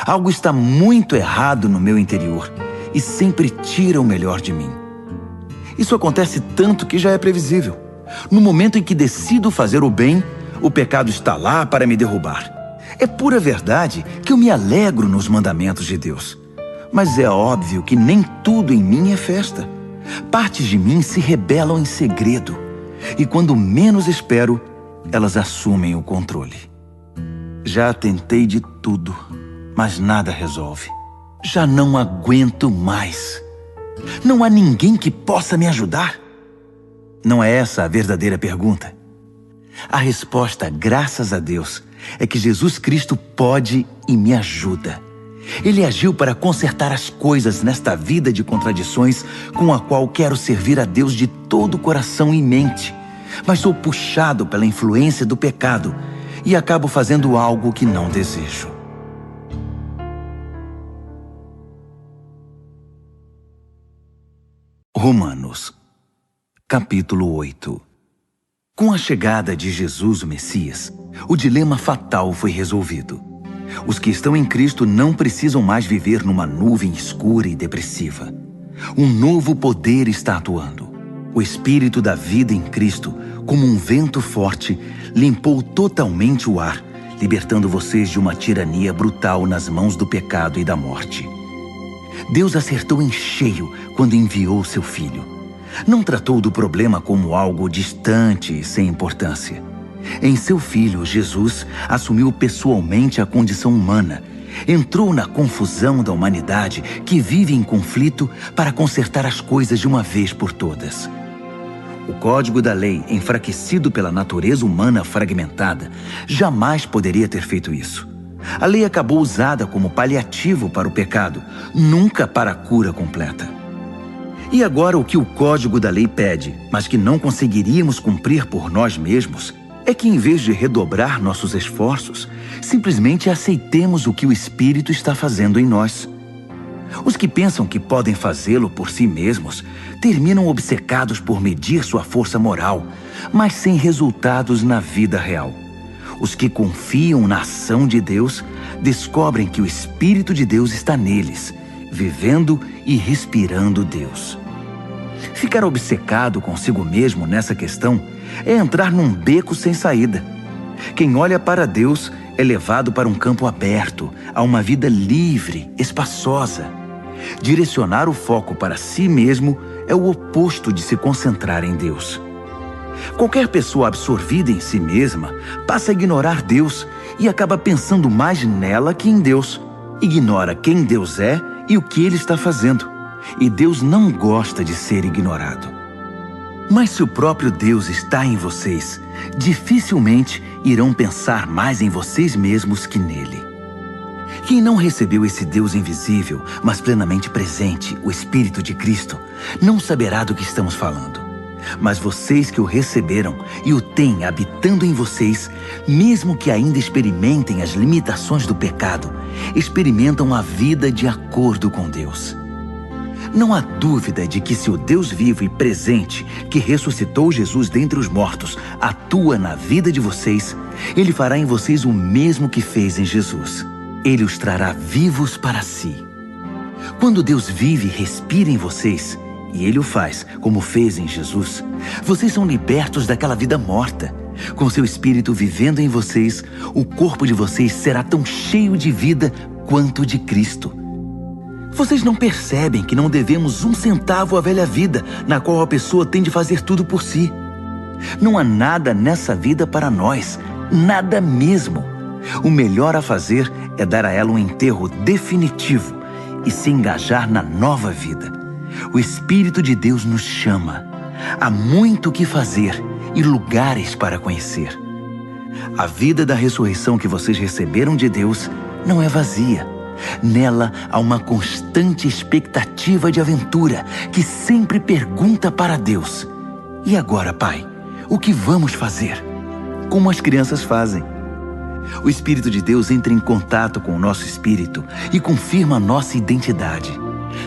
Algo está muito errado no meu interior e sempre tira o melhor de mim. Isso acontece tanto que já é previsível. No momento em que decido fazer o bem, o pecado está lá para me derrubar. É pura verdade que eu me alegro nos mandamentos de Deus. Mas é óbvio que nem tudo em mim é festa. Partes de mim se rebelam em segredo. E quando menos espero, elas assumem o controle. Já tentei de tudo, mas nada resolve. Já não aguento mais. Não há ninguém que possa me ajudar? Não é essa a verdadeira pergunta? A resposta, graças a Deus, é que Jesus Cristo pode e me ajuda. Ele agiu para consertar as coisas nesta vida de contradições com a qual quero servir a Deus de todo o coração e mente, mas sou puxado pela influência do pecado e acabo fazendo algo que não desejo. Romanos, capítulo 8. Com a chegada de Jesus, o Messias, o dilema fatal foi resolvido. Os que estão em Cristo não precisam mais viver numa nuvem escura e depressiva. Um novo poder está atuando. O Espírito da vida em Cristo, como um vento forte, limpou totalmente o ar, libertando vocês de uma tirania brutal nas mãos do pecado e da morte. Deus acertou em cheio quando enviou seu Filho. Não tratou do problema como algo distante e sem importância. Em seu Filho, Jesus assumiu pessoalmente a condição humana, entrou na confusão da humanidade que vive em conflito para consertar as coisas de uma vez por todas. O código da lei, enfraquecido pela natureza humana fragmentada, jamais poderia ter feito isso. A lei acabou usada como paliativo para o pecado, nunca para a cura completa. E agora o que o código da lei pede, mas que não conseguiríamos cumprir por nós mesmos, é que em vez de redobrar nossos esforços, simplesmente aceitemos o que o Espírito está fazendo em nós. Os que pensam que podem fazê-lo por si mesmos terminam obcecados por medir sua força moral, mas sem resultados na vida real. Os que confiam na ação de Deus descobrem que o Espírito de Deus está neles, vivendo e respirando Deus. Ficar obcecado consigo mesmo nessa questão é entrar num beco sem saída. Quem olha para Deus é levado para um campo aberto, a uma vida livre, espaçosa. Direcionar o foco para si mesmo é o oposto de se concentrar em Deus. Qualquer pessoa absorvida em si mesma passa a ignorar Deus e acaba pensando mais nela que em Deus. Ignora quem Deus é e o que Ele está fazendo. E Deus não gosta de ser ignorado. Mas se o próprio Deus está em vocês, dificilmente irão pensar mais em vocês mesmos que nele. Quem não recebeu esse Deus invisível, mas plenamente presente, o Espírito de Cristo, não saberá do que estamos falando. Mas vocês que o receberam e o têm habitando em vocês, mesmo que ainda experimentem as limitações do pecado, experimentam a vida de acordo com Deus. Não há dúvida de que se o Deus vivo e presente, que ressuscitou Jesus dentre os mortos, atua na vida de vocês, Ele fará em vocês o mesmo que fez em Jesus. Ele os trará vivos para si. Quando Deus vive e respira em vocês, e Ele o faz, como fez em Jesus, vocês são libertos daquela vida morta. Com seu Espírito vivendo em vocês, o corpo de vocês será tão cheio de vida quanto de Cristo. Vocês não percebem que não devemos um centavo à velha vida, na qual a pessoa tem de fazer tudo por si. Não há nada nessa vida para nós, nada mesmo. O melhor a fazer é dar a ela um enterro definitivo e se engajar na nova vida. O Espírito de Deus nos chama. Há muito o que fazer e lugares para conhecer. A vida da ressurreição que vocês receberam de Deus não é vazia. Nela há uma constante expectativa de aventura que sempre pergunta para Deus: e agora, Pai, o que vamos fazer? Como as crianças fazem. O Espírito de Deus entra em contato com o nosso espírito e confirma a nossa identidade.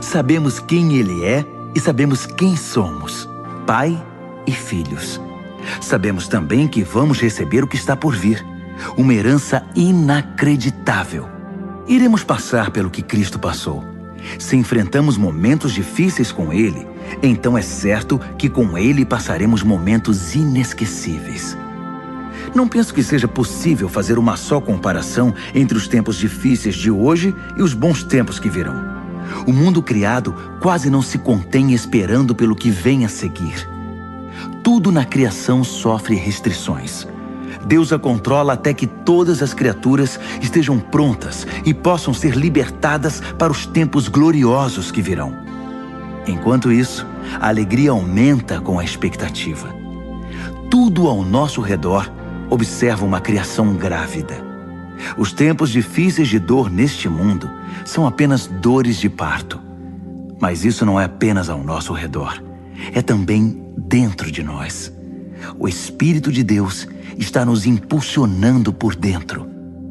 Sabemos quem Ele é e sabemos quem somos, Pai e filhos. Sabemos também que vamos receber o que está por vir, uma herança inacreditável. Iremos passar pelo que Cristo passou. Se enfrentamos momentos difíceis com Ele, então é certo que com Ele passaremos momentos inesquecíveis. Não penso que seja possível fazer uma só comparação entre os tempos difíceis de hoje e os bons tempos que virão. O mundo criado quase não se contém esperando pelo que vem a seguir. Tudo na criação sofre restrições. Deus a controla até que todas as criaturas estejam prontas e possam ser libertadas para os tempos gloriosos que virão. Enquanto isso, a alegria aumenta com a expectativa. Tudo ao nosso redor observa uma criação grávida. Os tempos difíceis de dor neste mundo são apenas dores de parto. Mas isso não é apenas ao nosso redor, é também dentro de nós. O Espírito de Deus está nos impulsionando por dentro.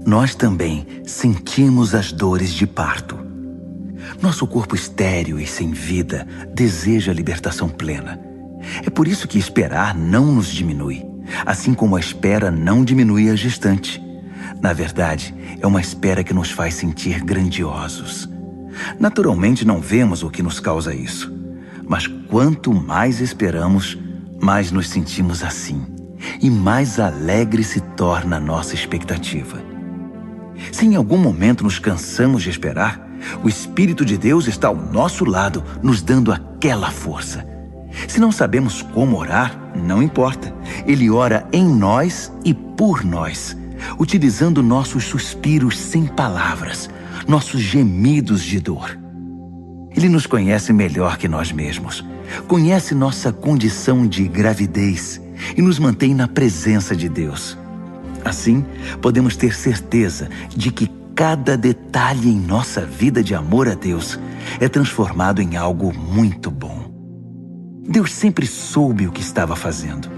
Nós também sentimos as dores de parto. Nosso corpo estéril e sem vida deseja a libertação plena. É por isso que esperar não nos diminui, assim como a espera não diminui a gestante. Na verdade, é uma espera que nos faz sentir grandiosos. Naturalmente não vemos o que nos causa isso, mas quanto mais esperamos, mais nos sentimos assim, e mais alegre se torna a nossa expectativa. Se em algum momento nos cansamos de esperar, o Espírito de Deus está ao nosso lado, nos dando aquela força. Se não sabemos como orar, não importa. Ele ora em nós e por nós, utilizando nossos suspiros sem palavras, nossos gemidos de dor. Ele nos conhece melhor que nós mesmos, conhece nossa condição de gravidez e nos mantém na presença de Deus. Assim, podemos ter certeza de que cada detalhe em nossa vida de amor a Deus é transformado em algo muito bom. Deus sempre soube o que estava fazendo.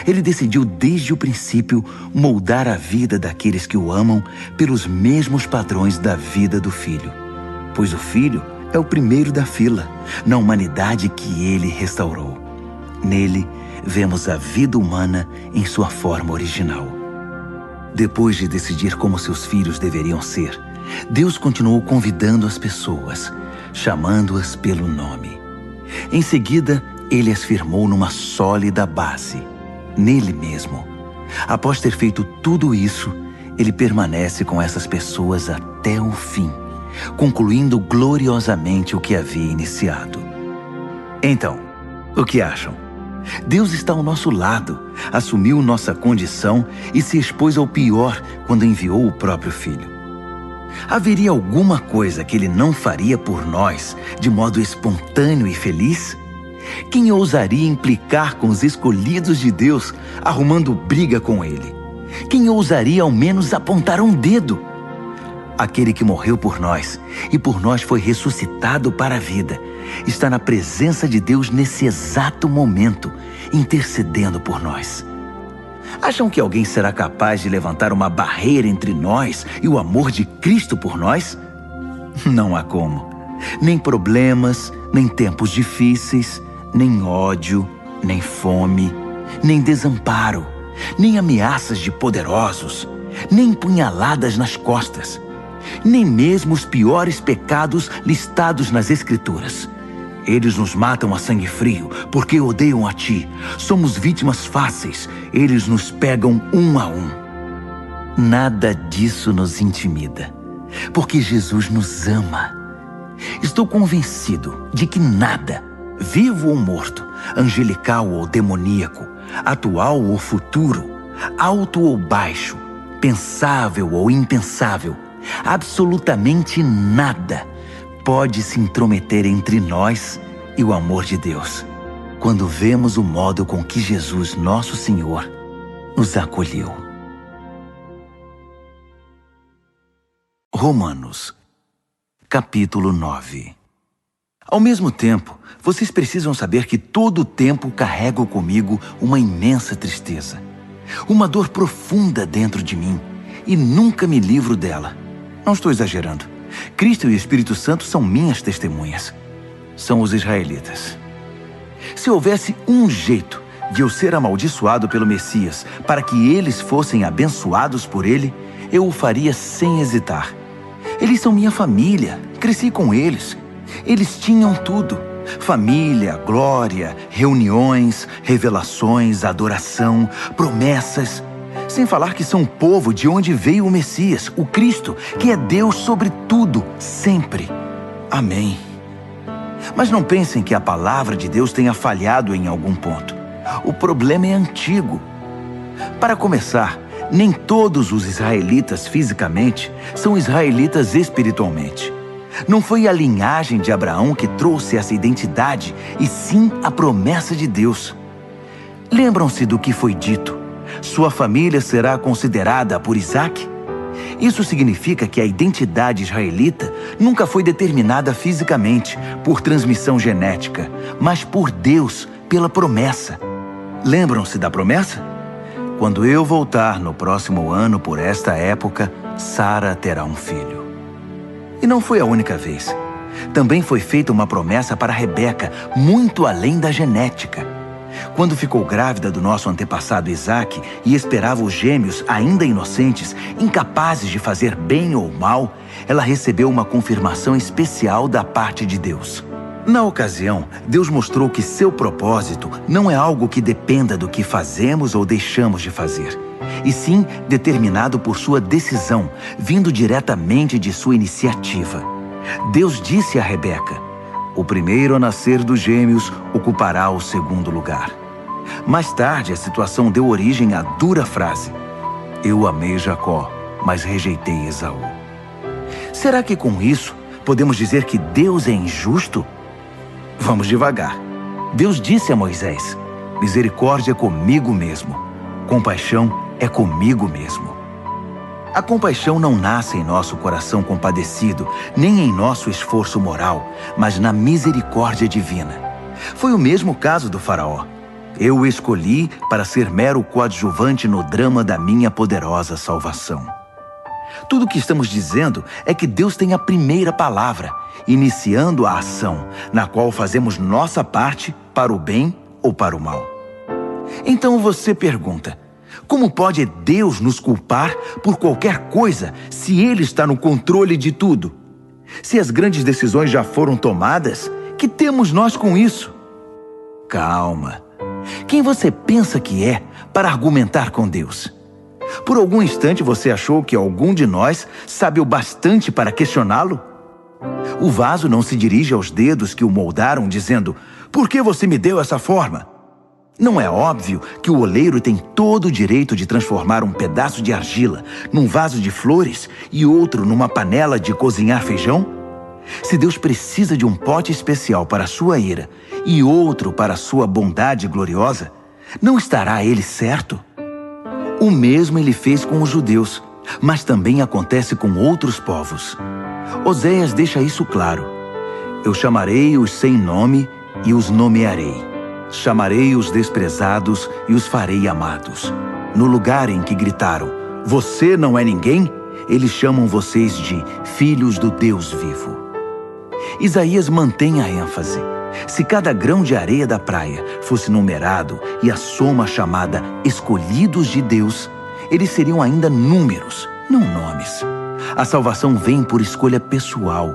Ele decidiu desde o princípio moldar a vida daqueles que o amam pelos mesmos padrões da vida do Filho, pois o Filho é o primeiro da fila, na humanidade que ele restaurou. Nele, vemos a vida humana em sua forma original. Depois de decidir como seus filhos deveriam ser, Deus continuou convidando as pessoas, chamando-as pelo nome. Em seguida, ele as firmou numa sólida base, nele mesmo. Após ter feito tudo isso, ele permanece com essas pessoas até o fim, concluindo gloriosamente o que havia iniciado. Então, o que acham? Deus está ao nosso lado, assumiu nossa condição e se expôs ao pior quando enviou o próprio Filho. Haveria alguma coisa que ele não faria por nós de modo espontâneo e feliz? Quem ousaria implicar com os escolhidos de Deus, arrumando briga com ele? Quem ousaria ao menos apontar um dedo? Aquele que morreu por nós e por nós foi ressuscitado para a vida, está na presença de Deus nesse exato momento, intercedendo por nós. Acham que alguém será capaz de levantar uma barreira entre nós e o amor de Cristo por nós? Não há como. Nem problemas, nem tempos difíceis, nem ódio, nem fome, nem desamparo, nem ameaças de poderosos, nem punhaladas nas costas, nem mesmo os piores pecados listados nas Escrituras. Eles nos matam a sangue frio, porque odeiam a ti. Somos vítimas fáceis, eles nos pegam um a um. Nada disso nos intimida, porque Jesus nos ama. Estou convencido de que nada, vivo ou morto, angelical ou demoníaco, atual ou futuro, alto ou baixo, pensável ou impensável, absolutamente nada pode se intrometer entre nós e o amor de Deus, quando vemos o modo com que Jesus, nosso Senhor, nos acolheu. Romanos, capítulo 9. Ao mesmo tempo, vocês precisam saber que todo o tempo carrego comigo uma imensa tristeza, uma dor profunda dentro de mim, e nunca me livro dela. Não estou exagerando. Cristo e o Espírito Santo são minhas testemunhas. São os israelitas. Se houvesse um jeito de eu ser amaldiçoado pelo Messias para que eles fossem abençoados por ele, eu o faria sem hesitar. Eles são minha família, cresci com eles. Eles tinham tudo: família, glória, reuniões, revelações, adoração, promessas. Sem falar que são o povo de onde veio o Messias, o Cristo, que é Deus sobre tudo, sempre. Amém. Mas não pensem que a palavra de Deus tenha falhado em algum ponto. O problema é antigo. Para começar, nem todos os israelitas fisicamente são israelitas espiritualmente. Não foi a linhagem de Abraão que trouxe essa identidade, e sim a promessa de Deus. Lembram-se do que foi dito? Sua família será considerada por Isaque? Isso significa que a identidade israelita nunca foi determinada fisicamente, por transmissão genética, mas por Deus, pela promessa. Lembram-se da promessa? Quando eu voltar no próximo ano por esta época, Sara terá um filho. E não foi a única vez. Também foi feita uma promessa para Rebeca, muito além da genética. Quando ficou grávida do nosso antepassado Isaque e esperava os gêmeos ainda inocentes, incapazes de fazer bem ou mal, ela recebeu uma confirmação especial da parte de Deus. Na ocasião, Deus mostrou que seu propósito não é algo que dependa do que fazemos ou deixamos de fazer, e sim determinado por sua decisão, vindo diretamente de sua iniciativa. Deus disse a Rebeca: o primeiro a nascer dos gêmeos ocupará o segundo lugar. Mais tarde, a situação deu origem à dura frase: eu amei Jacó, mas rejeitei Esaú. Será que com isso podemos dizer que Deus é injusto? Vamos devagar. Deus disse a Moisés: misericórdia é comigo mesmo, compaixão é comigo mesmo. A compaixão não nasce em nosso coração compadecido, nem em nosso esforço moral, mas na misericórdia divina. Foi o mesmo caso do faraó. Eu o escolhi para ser mero coadjuvante no drama da minha poderosa salvação. Tudo o que estamos dizendo é que Deus tem a primeira palavra, iniciando a ação, na qual fazemos nossa parte para o bem ou para o mal. Então você pergunta: como pode Deus nos culpar por qualquer coisa se Ele está no controle de tudo? Se as grandes decisões já foram tomadas, que temos nós com isso? Calma. Quem você pensa que é para argumentar com Deus? Por algum instante você achou que algum de nós sabe o bastante para questioná-lo? O vaso não se dirige aos dedos que o moldaram dizendo: por que você me deu essa forma? Não é óbvio que o oleiro tem todo o direito de transformar um pedaço de argila num vaso de flores e outro numa panela de cozinhar feijão? Se Deus precisa de um pote especial para a sua ira e outro para a sua bondade gloriosa, não estará Ele certo? O mesmo Ele fez com os judeus, mas também acontece com outros povos. Oséias deixa isso claro: eu chamarei os sem nome e os nomearei. Chamarei os desprezados e os farei amados. No lugar em que gritaram: você não é ninguém, eles chamam vocês de filhos do Deus vivo. Isaías mantém a ênfase. Se cada grão de areia da praia fosse numerado e a soma chamada escolhidos de Deus, eles seriam ainda números, não nomes. A salvação vem por escolha pessoal.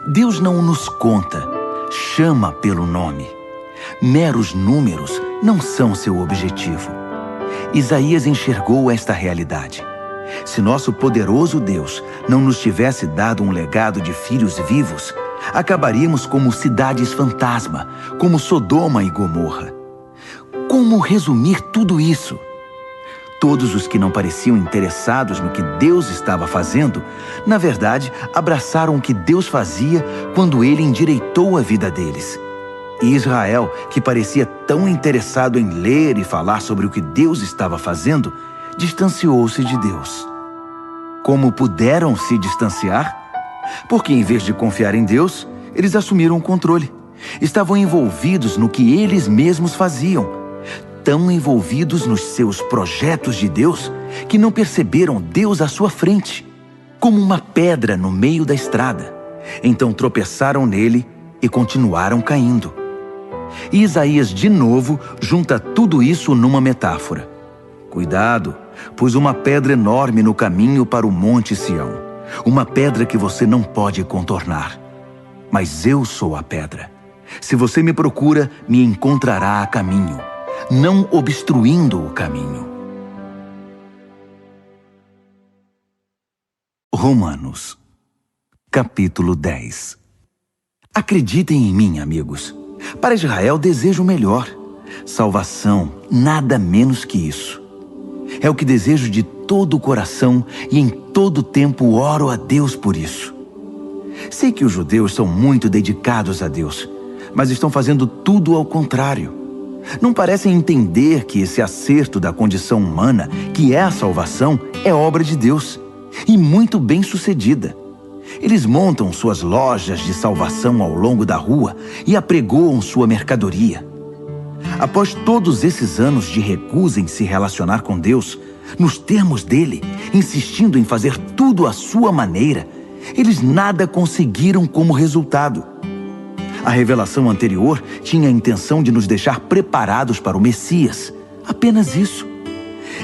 Deus não nos conta, chama pelo nome. Meros números não são seu objetivo. Isaías enxergou esta realidade. Se nosso poderoso Deus não nos tivesse dado um legado de filhos vivos, acabaríamos como cidades fantasma, como Sodoma e Gomorra. Como resumir tudo isso? Todos os que não pareciam interessados no que Deus estava fazendo, na verdade, abraçaram o que Deus fazia quando Ele endireitou a vida deles. E Israel, que parecia tão interessado em ler e falar sobre o que Deus estava fazendo, distanciou-se de Deus. Como puderam se distanciar? Porque em vez de confiar em Deus, eles assumiram o controle. Estavam envolvidos no que eles mesmos faziam, tão envolvidos nos seus projetos de Deus que não perceberam Deus à sua frente, como uma pedra no meio da estrada. Então tropeçaram nele e continuaram caindo. E Isaías de novo junta tudo isso numa metáfora. Cuidado, pus uma pedra enorme no caminho para o Monte Sião, uma pedra que você não pode contornar. Mas eu sou a pedra. Se você me procura, me encontrará a caminho, não obstruindo o caminho. Romanos, capítulo 10. Acreditem em mim, amigos. Para Israel desejo o melhor. Salvação, nada menos que isso. É o que desejo de todo o coração e em todo tempo oro a Deus por isso. Sei que os judeus são muito dedicados a Deus, mas estão fazendo tudo ao contrário. Não parecem entender que esse acerto da condição humana, que é a salvação, é obra de Deus, e muito bem sucedida. Eles montam suas lojas de salvação ao longo da rua e apregoam sua mercadoria. Após todos esses anos de recusa em se relacionar com Deus, nos termos dele, insistindo em fazer tudo à sua maneira, eles nada conseguiram como resultado. A revelação anterior tinha a intenção de nos deixar preparados para o Messias, apenas isso.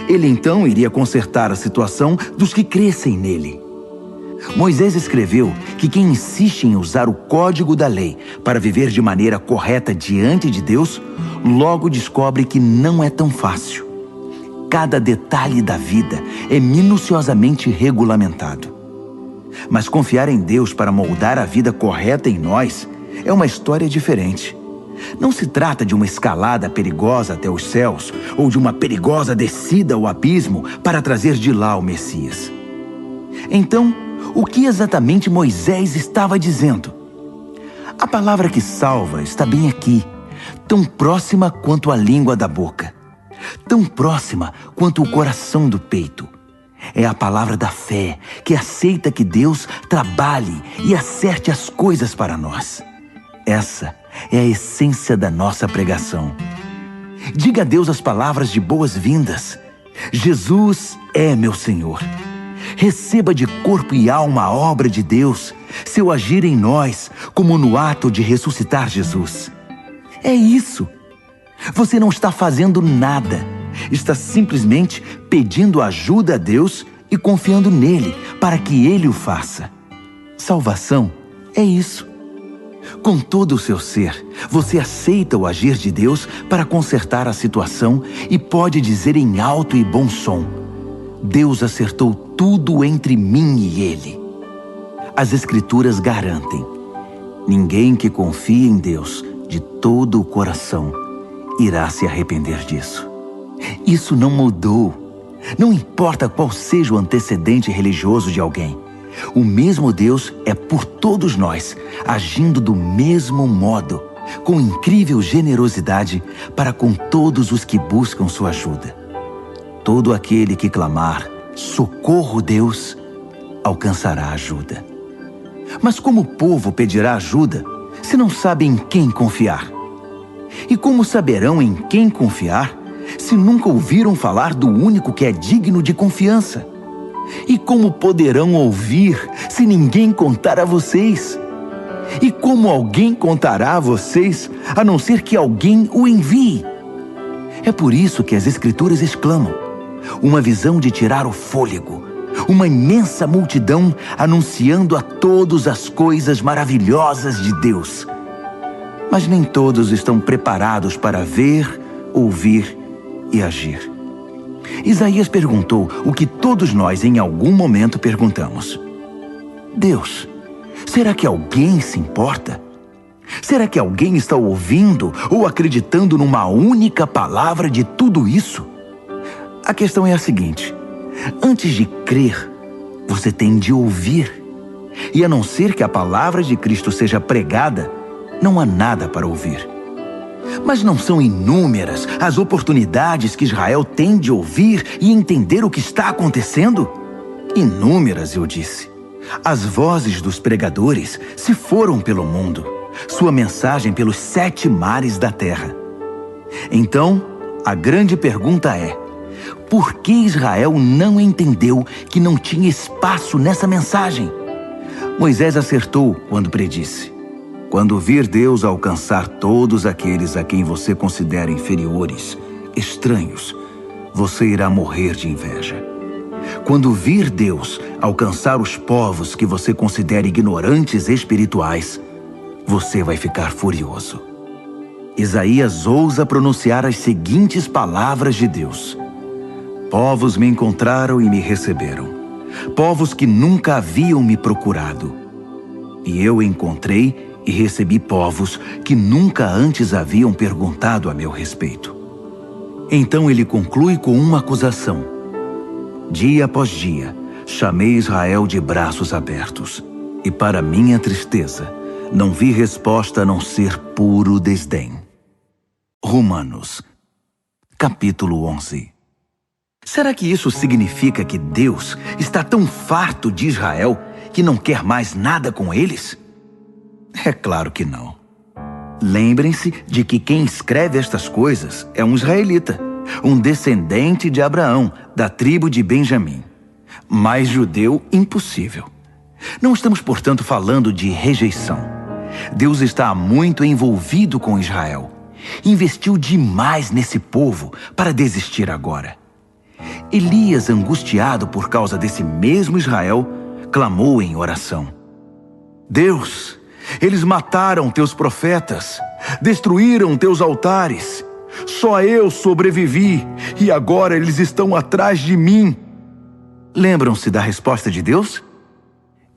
Ele então iria consertar a situação dos que crescem nele. Moisés escreveu que quem insiste em usar o código da lei para viver de maneira correta diante de Deus, logo descobre que não é tão fácil. Cada detalhe da vida é minuciosamente regulamentado. Mas confiar em Deus para moldar a vida correta em nós é uma história diferente. Não se trata de uma escalada perigosa até os céus ou de uma perigosa descida ao abismo para trazer de lá o Messias. Então, o que exatamente Moisés estava dizendo? A palavra que salva está bem aqui, tão próxima quanto a língua da boca, tão próxima quanto o coração do peito. É a palavra da fé, que aceita que Deus trabalhe e acerte as coisas para nós. Essa é a essência da nossa pregação. Diga a Deus as palavras de boas-vindas. Jesus é meu Senhor. Receba de corpo e alma a obra de Deus, seu agir em nós, como no ato de ressuscitar Jesus. É isso. Você não está fazendo nada. Está simplesmente pedindo ajuda a Deus e confiando nele para que ele o faça. Salvação é isso. Com todo o seu ser, você aceita o agir de Deus para consertar a situação e pode dizer em alto e bom som: Deus acertou tudo entre mim e ele. As Escrituras garantem: ninguém que confie em Deus de todo o coração irá se arrepender disso. Isso não mudou. Não importa qual seja o antecedente religioso de alguém. O mesmo Deus é por todos nós, agindo do mesmo modo, com incrível generosidade para com todos os que buscam sua ajuda. Todo aquele que clamar, socorro Deus, alcançará ajuda. Mas como o povo pedirá ajuda se não sabe em quem confiar? E como saberão em quem confiar se nunca ouviram falar do único que é digno de confiança? E como poderão ouvir se ninguém contar a vocês? E como alguém contará a vocês, a não ser que alguém o envie? É por isso que as Escrituras exclamam: uma visão de tirar o fôlego, uma imensa multidão anunciando a todos as coisas maravilhosas de Deus. Mas nem todos estão preparados para ver, ouvir e agir. Isaías perguntou o que todos nós em algum momento perguntamos: Deus, será que alguém se importa? Será que alguém está ouvindo ou acreditando numa única palavra de tudo isso? A questão é a seguinte: antes de crer, você tem de ouvir. E a não ser que a palavra de Cristo seja pregada, não há nada para ouvir. Mas não são inúmeras as oportunidades que Israel tem de ouvir e entender o que está acontecendo? Inúmeras, eu disse. As vozes dos pregadores se foram pelo mundo, sua mensagem pelos 7 mares da terra. Então, a grande pergunta é: por que Israel não entendeu que não tinha espaço nessa mensagem? Moisés acertou quando predisse: quando vir Deus alcançar todos aqueles a quem você considera inferiores, estranhos, você irá morrer de inveja. Quando vir Deus alcançar os povos que você considera ignorantes espirituais, você vai ficar furioso. Isaías ousa pronunciar as seguintes palavras de Deus: povos me encontraram e me receberam. povos que nunca haviam me procurado. E eu encontrei e recebi povos que nunca antes haviam perguntado a meu respeito. Então ele conclui com uma acusação. Dia após dia, chamei Israel de braços abertos, e para minha tristeza, não vi resposta a não ser puro desdém. Romanos, capítulo 11. Será que isso significa que Deus está tão farto de Israel que não quer mais nada com eles? É claro que não. Lembrem-se de que quem escreve estas coisas é um israelita, um descendente de Abraão, da tribo de Benjamim. Mais judeu, impossível. Não estamos, portanto, falando de rejeição. Deus está muito envolvido com Israel. Investiu demais nesse povo para desistir agora. Elias, angustiado por causa desse mesmo Israel, clamou em oração. Deus, eles mataram teus profetas, destruíram teus altares. Só eu sobrevivi e agora eles estão atrás de mim. Lembram-se da resposta de Deus?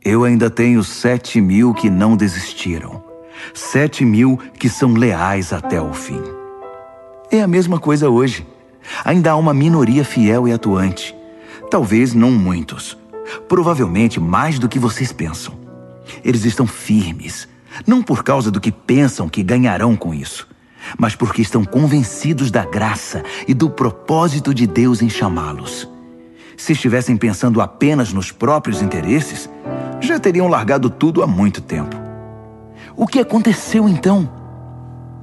Eu ainda tenho 7.000 que não desistiram. 7.000 que são leais até o fim. É a mesma coisa hoje. Ainda há uma minoria fiel e atuante. Talvez não muitos. Provavelmente mais do que vocês pensam. Eles estão firmes, não por causa do que pensam que ganharão com isso, mas porque estão convencidos da graça e do propósito de Deus em chamá-los. Se estivessem pensando apenas nos próprios interesses, já teriam largado tudo há muito tempo. O que aconteceu então?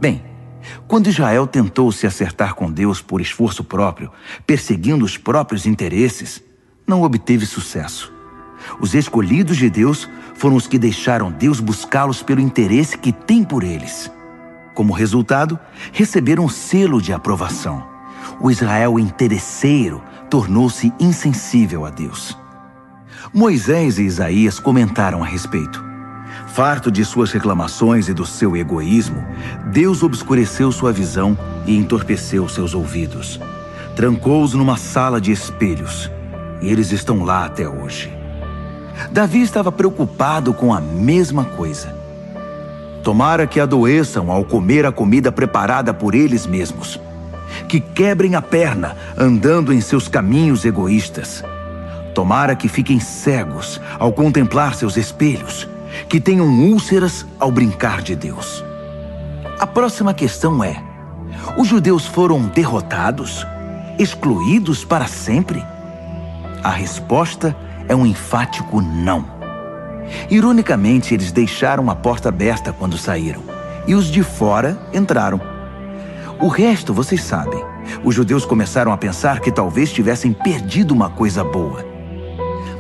Bem, quando Israel tentou se acertar com Deus por esforço próprio, perseguindo os próprios interesses, não obteve sucesso. Os escolhidos de Deus foram os que deixaram Deus buscá-los pelo interesse que tem por eles. Como resultado, receberam um selo de aprovação. O Israel interesseiro tornou-se insensível a Deus. Moisés e Isaías comentaram a respeito. Farto de suas reclamações e do seu egoísmo, Deus obscureceu sua visão e entorpeceu seus ouvidos. Trancou-os numa sala de espelhos, e eles estão lá até hoje. Davi estava preocupado com a mesma coisa. Tomara que adoeçam ao comer a comida preparada por eles mesmos. Que quebrem a perna andando em seus caminhos egoístas. Tomara que fiquem cegos ao contemplar seus espelhos. Que tenham úlceras ao brincar de Deus. A próxima questão é: os judeus foram derrotados? Excluídos para sempre? A resposta é um enfático não. Ironicamente, eles deixaram a porta aberta quando saíram, e os de fora entraram. O resto, vocês sabem. Os judeus começaram a pensar que talvez tivessem perdido uma coisa boa.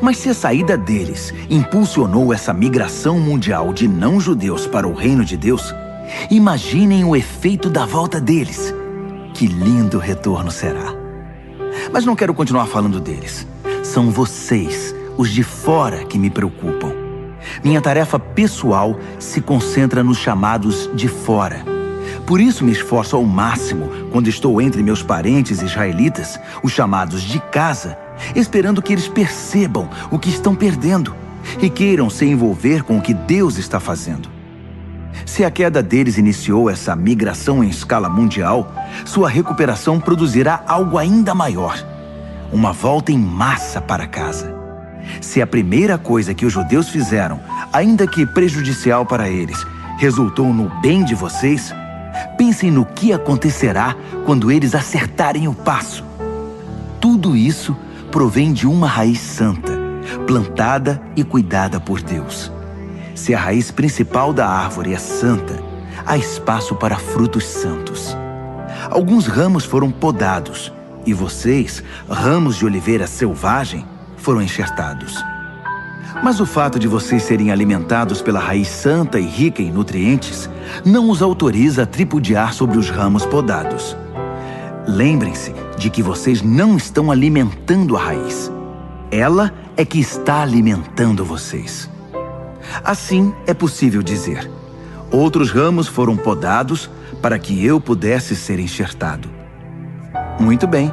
Mas se a saída deles impulsionou essa migração mundial de não-judeus para o reino de Deus, imaginem o efeito da volta deles. Que lindo retorno será. Mas não quero continuar falando deles. São vocês, os de fora, que me preocupam. Minha tarefa pessoal se concentra nos chamados de fora. Por isso me esforço ao máximo quando estou entre meus parentes israelitas, os chamados de casa, esperando que eles percebam o que estão perdendo e queiram se envolver com o que Deus está fazendo. Se a queda deles iniciou essa migração em escala mundial, sua recuperação produzirá algo ainda maior. Uma volta em massa para casa. Se a primeira coisa que os judeus fizeram, ainda que prejudicial para eles, resultou no bem de vocês, pensem no que acontecerá quando eles acertarem o passo. Tudo isso provém de uma raiz santa, plantada e cuidada por Deus. Se a raiz principal da árvore é santa, há espaço para frutos santos. Alguns ramos foram podados, e vocês, ramos de oliveira selvagem, foram enxertados. Mas o fato de vocês serem alimentados pela raiz santa e rica em nutrientes não os autoriza a tripudiar sobre os ramos podados. Lembrem-se de que vocês não estão alimentando a raiz. Ela é que está alimentando vocês. Assim é possível dizer: outros ramos foram podados para que eu pudesse ser enxertado. Muito bem,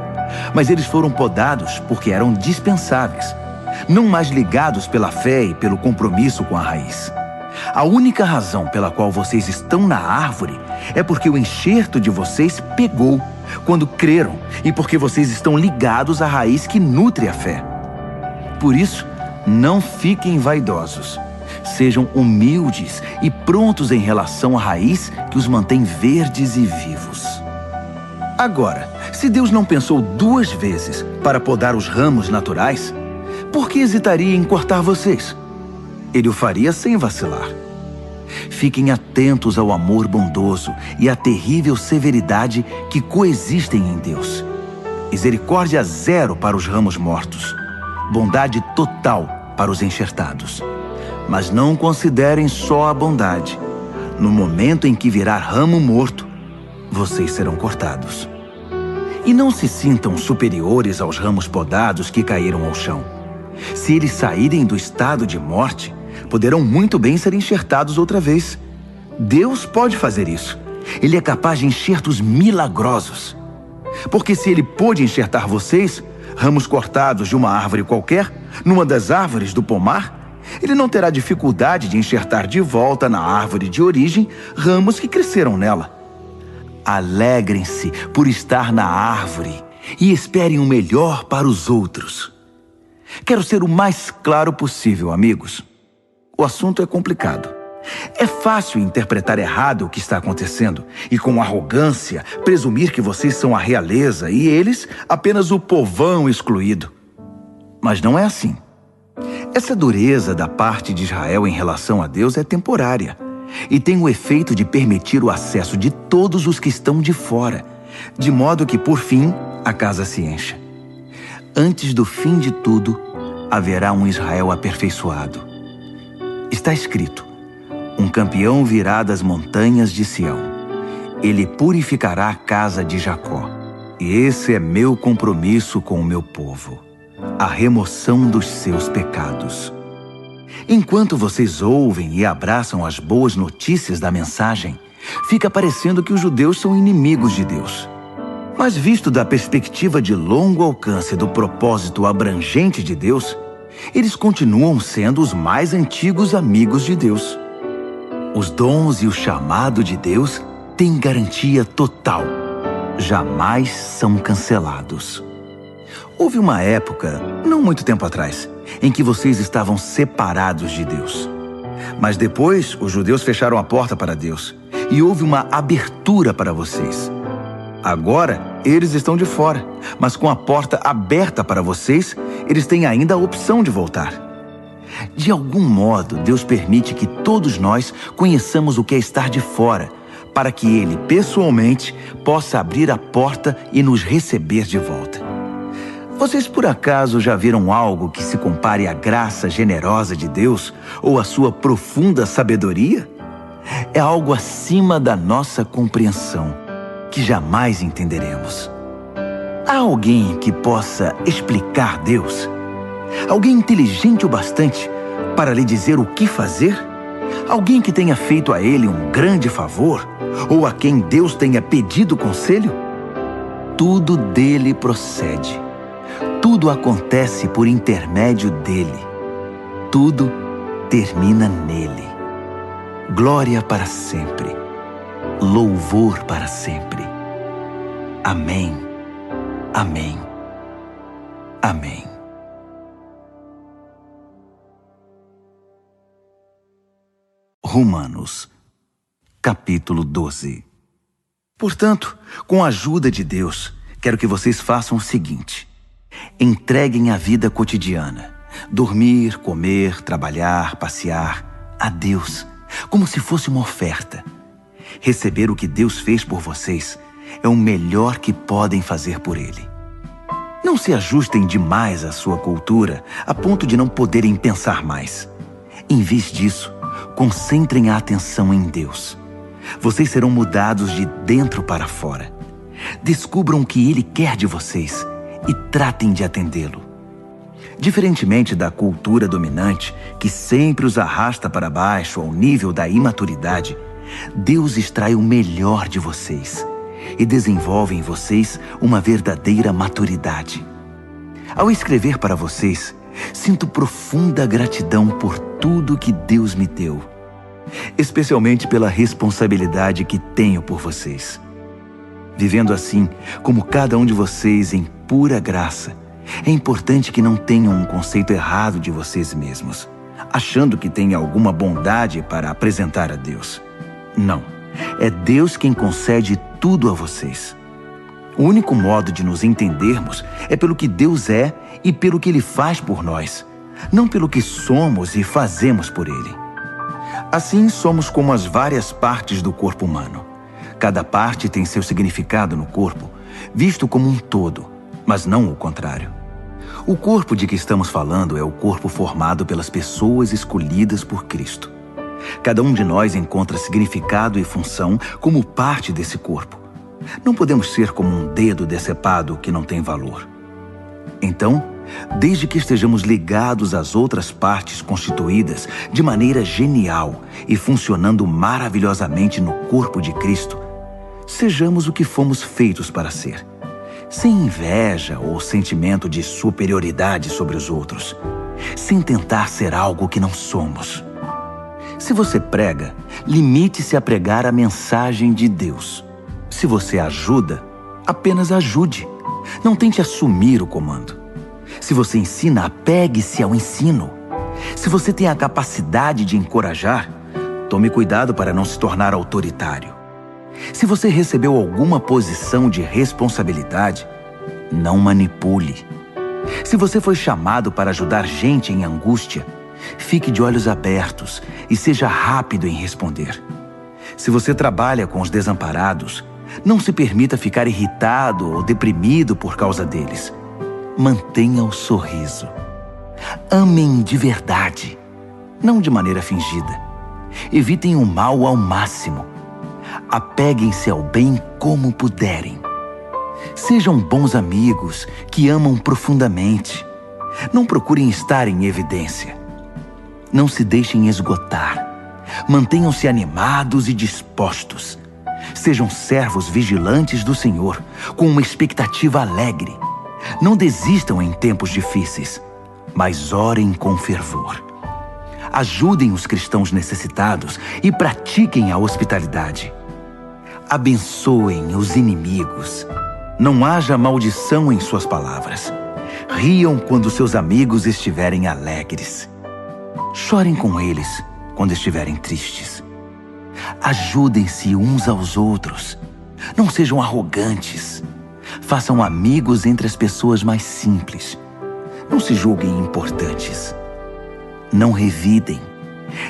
mas eles foram podados porque eram dispensáveis. não mais ligados pela fé e pelo compromisso com a raiz. A única razão pela qual vocês estão na árvore é porque o enxerto de vocês pegou quando creram e porque vocês estão ligados à raiz que nutre a fé. Por isso, não fiquem vaidosos. Sejam humildes e prontos em relação à raiz que os mantém verdes e vivos. Agora, se Deus não pensou 2 vezes para podar os ramos naturais, por que hesitaria em cortar vocês? Ele o faria sem vacilar. Fiquem atentos ao amor bondoso e à terrível severidade que coexistem em Deus. Misericórdia zero para os ramos mortos, bondade total para os enxertados. Mas não considerem só a bondade. No momento em que virar ramo morto, vocês serão cortados. E não se sintam superiores aos ramos podados que caíram ao chão. Se eles saírem do estado de morte, poderão muito bem ser enxertados outra vez. Deus pode fazer isso. Ele é capaz de enxertos milagrosos. Porque se Ele pôde enxertar vocês, ramos cortados de uma árvore qualquer, numa das árvores do pomar, Ele não terá dificuldade de enxertar de volta na árvore de origem ramos que cresceram nela. Alegrem-se por estar na árvore e esperem o melhor para os outros. Quero ser o mais claro possível, amigos. O assunto é complicado. É fácil interpretar errado o que está acontecendo e, com arrogância, presumir que vocês são a realeza e eles apenas o povão excluído. Mas não é assim. Essa dureza da parte de Israel em relação a Deus é temporária e tem o efeito de permitir o acesso de todos os que estão de fora, de modo que, por fim, a casa se encha. Antes do fim de tudo, haverá um Israel aperfeiçoado. Está escrito: um campeão virá das montanhas de Sião. Ele purificará a casa de Jacó. E esse é meu compromisso com o meu povo: a remoção dos seus pecados. Enquanto vocês ouvem e abraçam as boas notícias da mensagem, fica parecendo que os judeus são inimigos de Deus. Mas visto da perspectiva de longo alcance do propósito abrangente de Deus, eles continuam sendo os mais antigos amigos de Deus. Os dons e o chamado de Deus têm garantia total. Jamais são cancelados. Houve uma época, não muito tempo atrás, em que vocês estavam separados de Deus. Mas depois, os judeus fecharam a porta para Deus e houve uma abertura para vocês. Agora, eles estão de fora, mas com a porta aberta para vocês, eles têm ainda a opção de voltar. De algum modo, Deus permite que todos nós conheçamos o que é estar de fora, para que Ele, pessoalmente, possa abrir a porta e nos receber de volta. Vocês, por acaso, já viram algo que se compare à graça generosa de Deus ou à sua profunda sabedoria? É algo acima da nossa compreensão, que jamais entenderemos. Há alguém que possa explicar Deus? Alguém inteligente o bastante para lhe dizer o que fazer? Alguém que tenha feito a ele um grande favor? Ou a quem Deus tenha pedido conselho? Tudo dele procede. Tudo acontece por intermédio dele. Tudo termina nele. Glória para sempre. Louvor para sempre. Amém. Amém. Amém. Romanos, capítulo 12. Portanto, com a ajuda de Deus, quero que vocês façam o seguinte: entreguem a vida cotidiana, dormir, comer, trabalhar, passear, a Deus, como se fosse uma oferta. Receber o que Deus fez por vocês é o melhor que podem fazer por Ele. Não se ajustem demais à sua cultura, a ponto de não poderem pensar mais. Em vez disso, concentrem a atenção em Deus. Vocês serão mudados de dentro para fora. Descubram o que Ele quer de vocês e tratem de atendê-lo. Diferentemente da cultura dominante, que sempre os arrasta para baixo ao nível da imaturidade, Deus extrai o melhor de vocês e desenvolve em vocês uma verdadeira maturidade. Ao escrever para vocês, Sinto profunda gratidão por tudo que Deus me deu, especialmente pela responsabilidade que tenho por vocês. Vivendo assim, como cada um de vocês em pura graça, é importante que não tenham um conceito errado de vocês mesmos, achando que têm alguma bondade para apresentar a Deus. Não, é Deus quem concede tudo a vocês. O único modo de nos entendermos é pelo que Deus é e pelo que Ele faz por nós, não pelo que somos e fazemos por Ele. Assim, somos como as várias partes do corpo humano. Cada parte tem seu significado no corpo, visto como um todo, mas não o contrário. O corpo de que estamos falando é o corpo formado pelas pessoas escolhidas por Cristo. Cada um de nós encontra significado e função como parte desse corpo. Não podemos ser como um dedo decepado que não tem valor. Então, desde que estejamos ligados às outras partes constituídas de maneira genial e funcionando maravilhosamente no corpo de Cristo, sejamos o que fomos feitos para ser, sem inveja ou sentimento de superioridade sobre os outros, sem tentar ser algo que não somos. Se você prega, limite-se a pregar a mensagem de Deus. Se você ajuda, apenas ajude. Não tente assumir o comando. Se você ensina, apegue-se ao ensino. Se você tem a capacidade de encorajar, tome cuidado para não se tornar autoritário. Se você recebeu alguma posição de responsabilidade, não manipule. Se você foi chamado para ajudar gente em angústia, fique de olhos abertos e seja rápido em responder. Se você trabalha com os desamparados, não se permita ficar irritado ou deprimido por causa deles. Mantenha o sorriso. Amem de verdade, não de maneira fingida. Evitem o mal ao máximo. Apeguem-se ao bem como puderem. Sejam bons amigos que amam profundamente. Não procurem estar em evidência. Não se deixem esgotar. Mantenham-se animados e dispostos. Sejam servos vigilantes do Senhor, com uma expectativa alegre. Não desistam em tempos difíceis, mas orem com fervor. Ajudem os cristãos necessitados e pratiquem a hospitalidade. Abençoem os inimigos. Não haja maldição em suas palavras. Riam quando seus amigos estiverem alegres. Chorem com eles quando estiverem tristes. Ajudem-se uns aos outros. Não sejam arrogantes. Façam amigos entre as pessoas mais simples. Não se julguem importantes. Não revidem.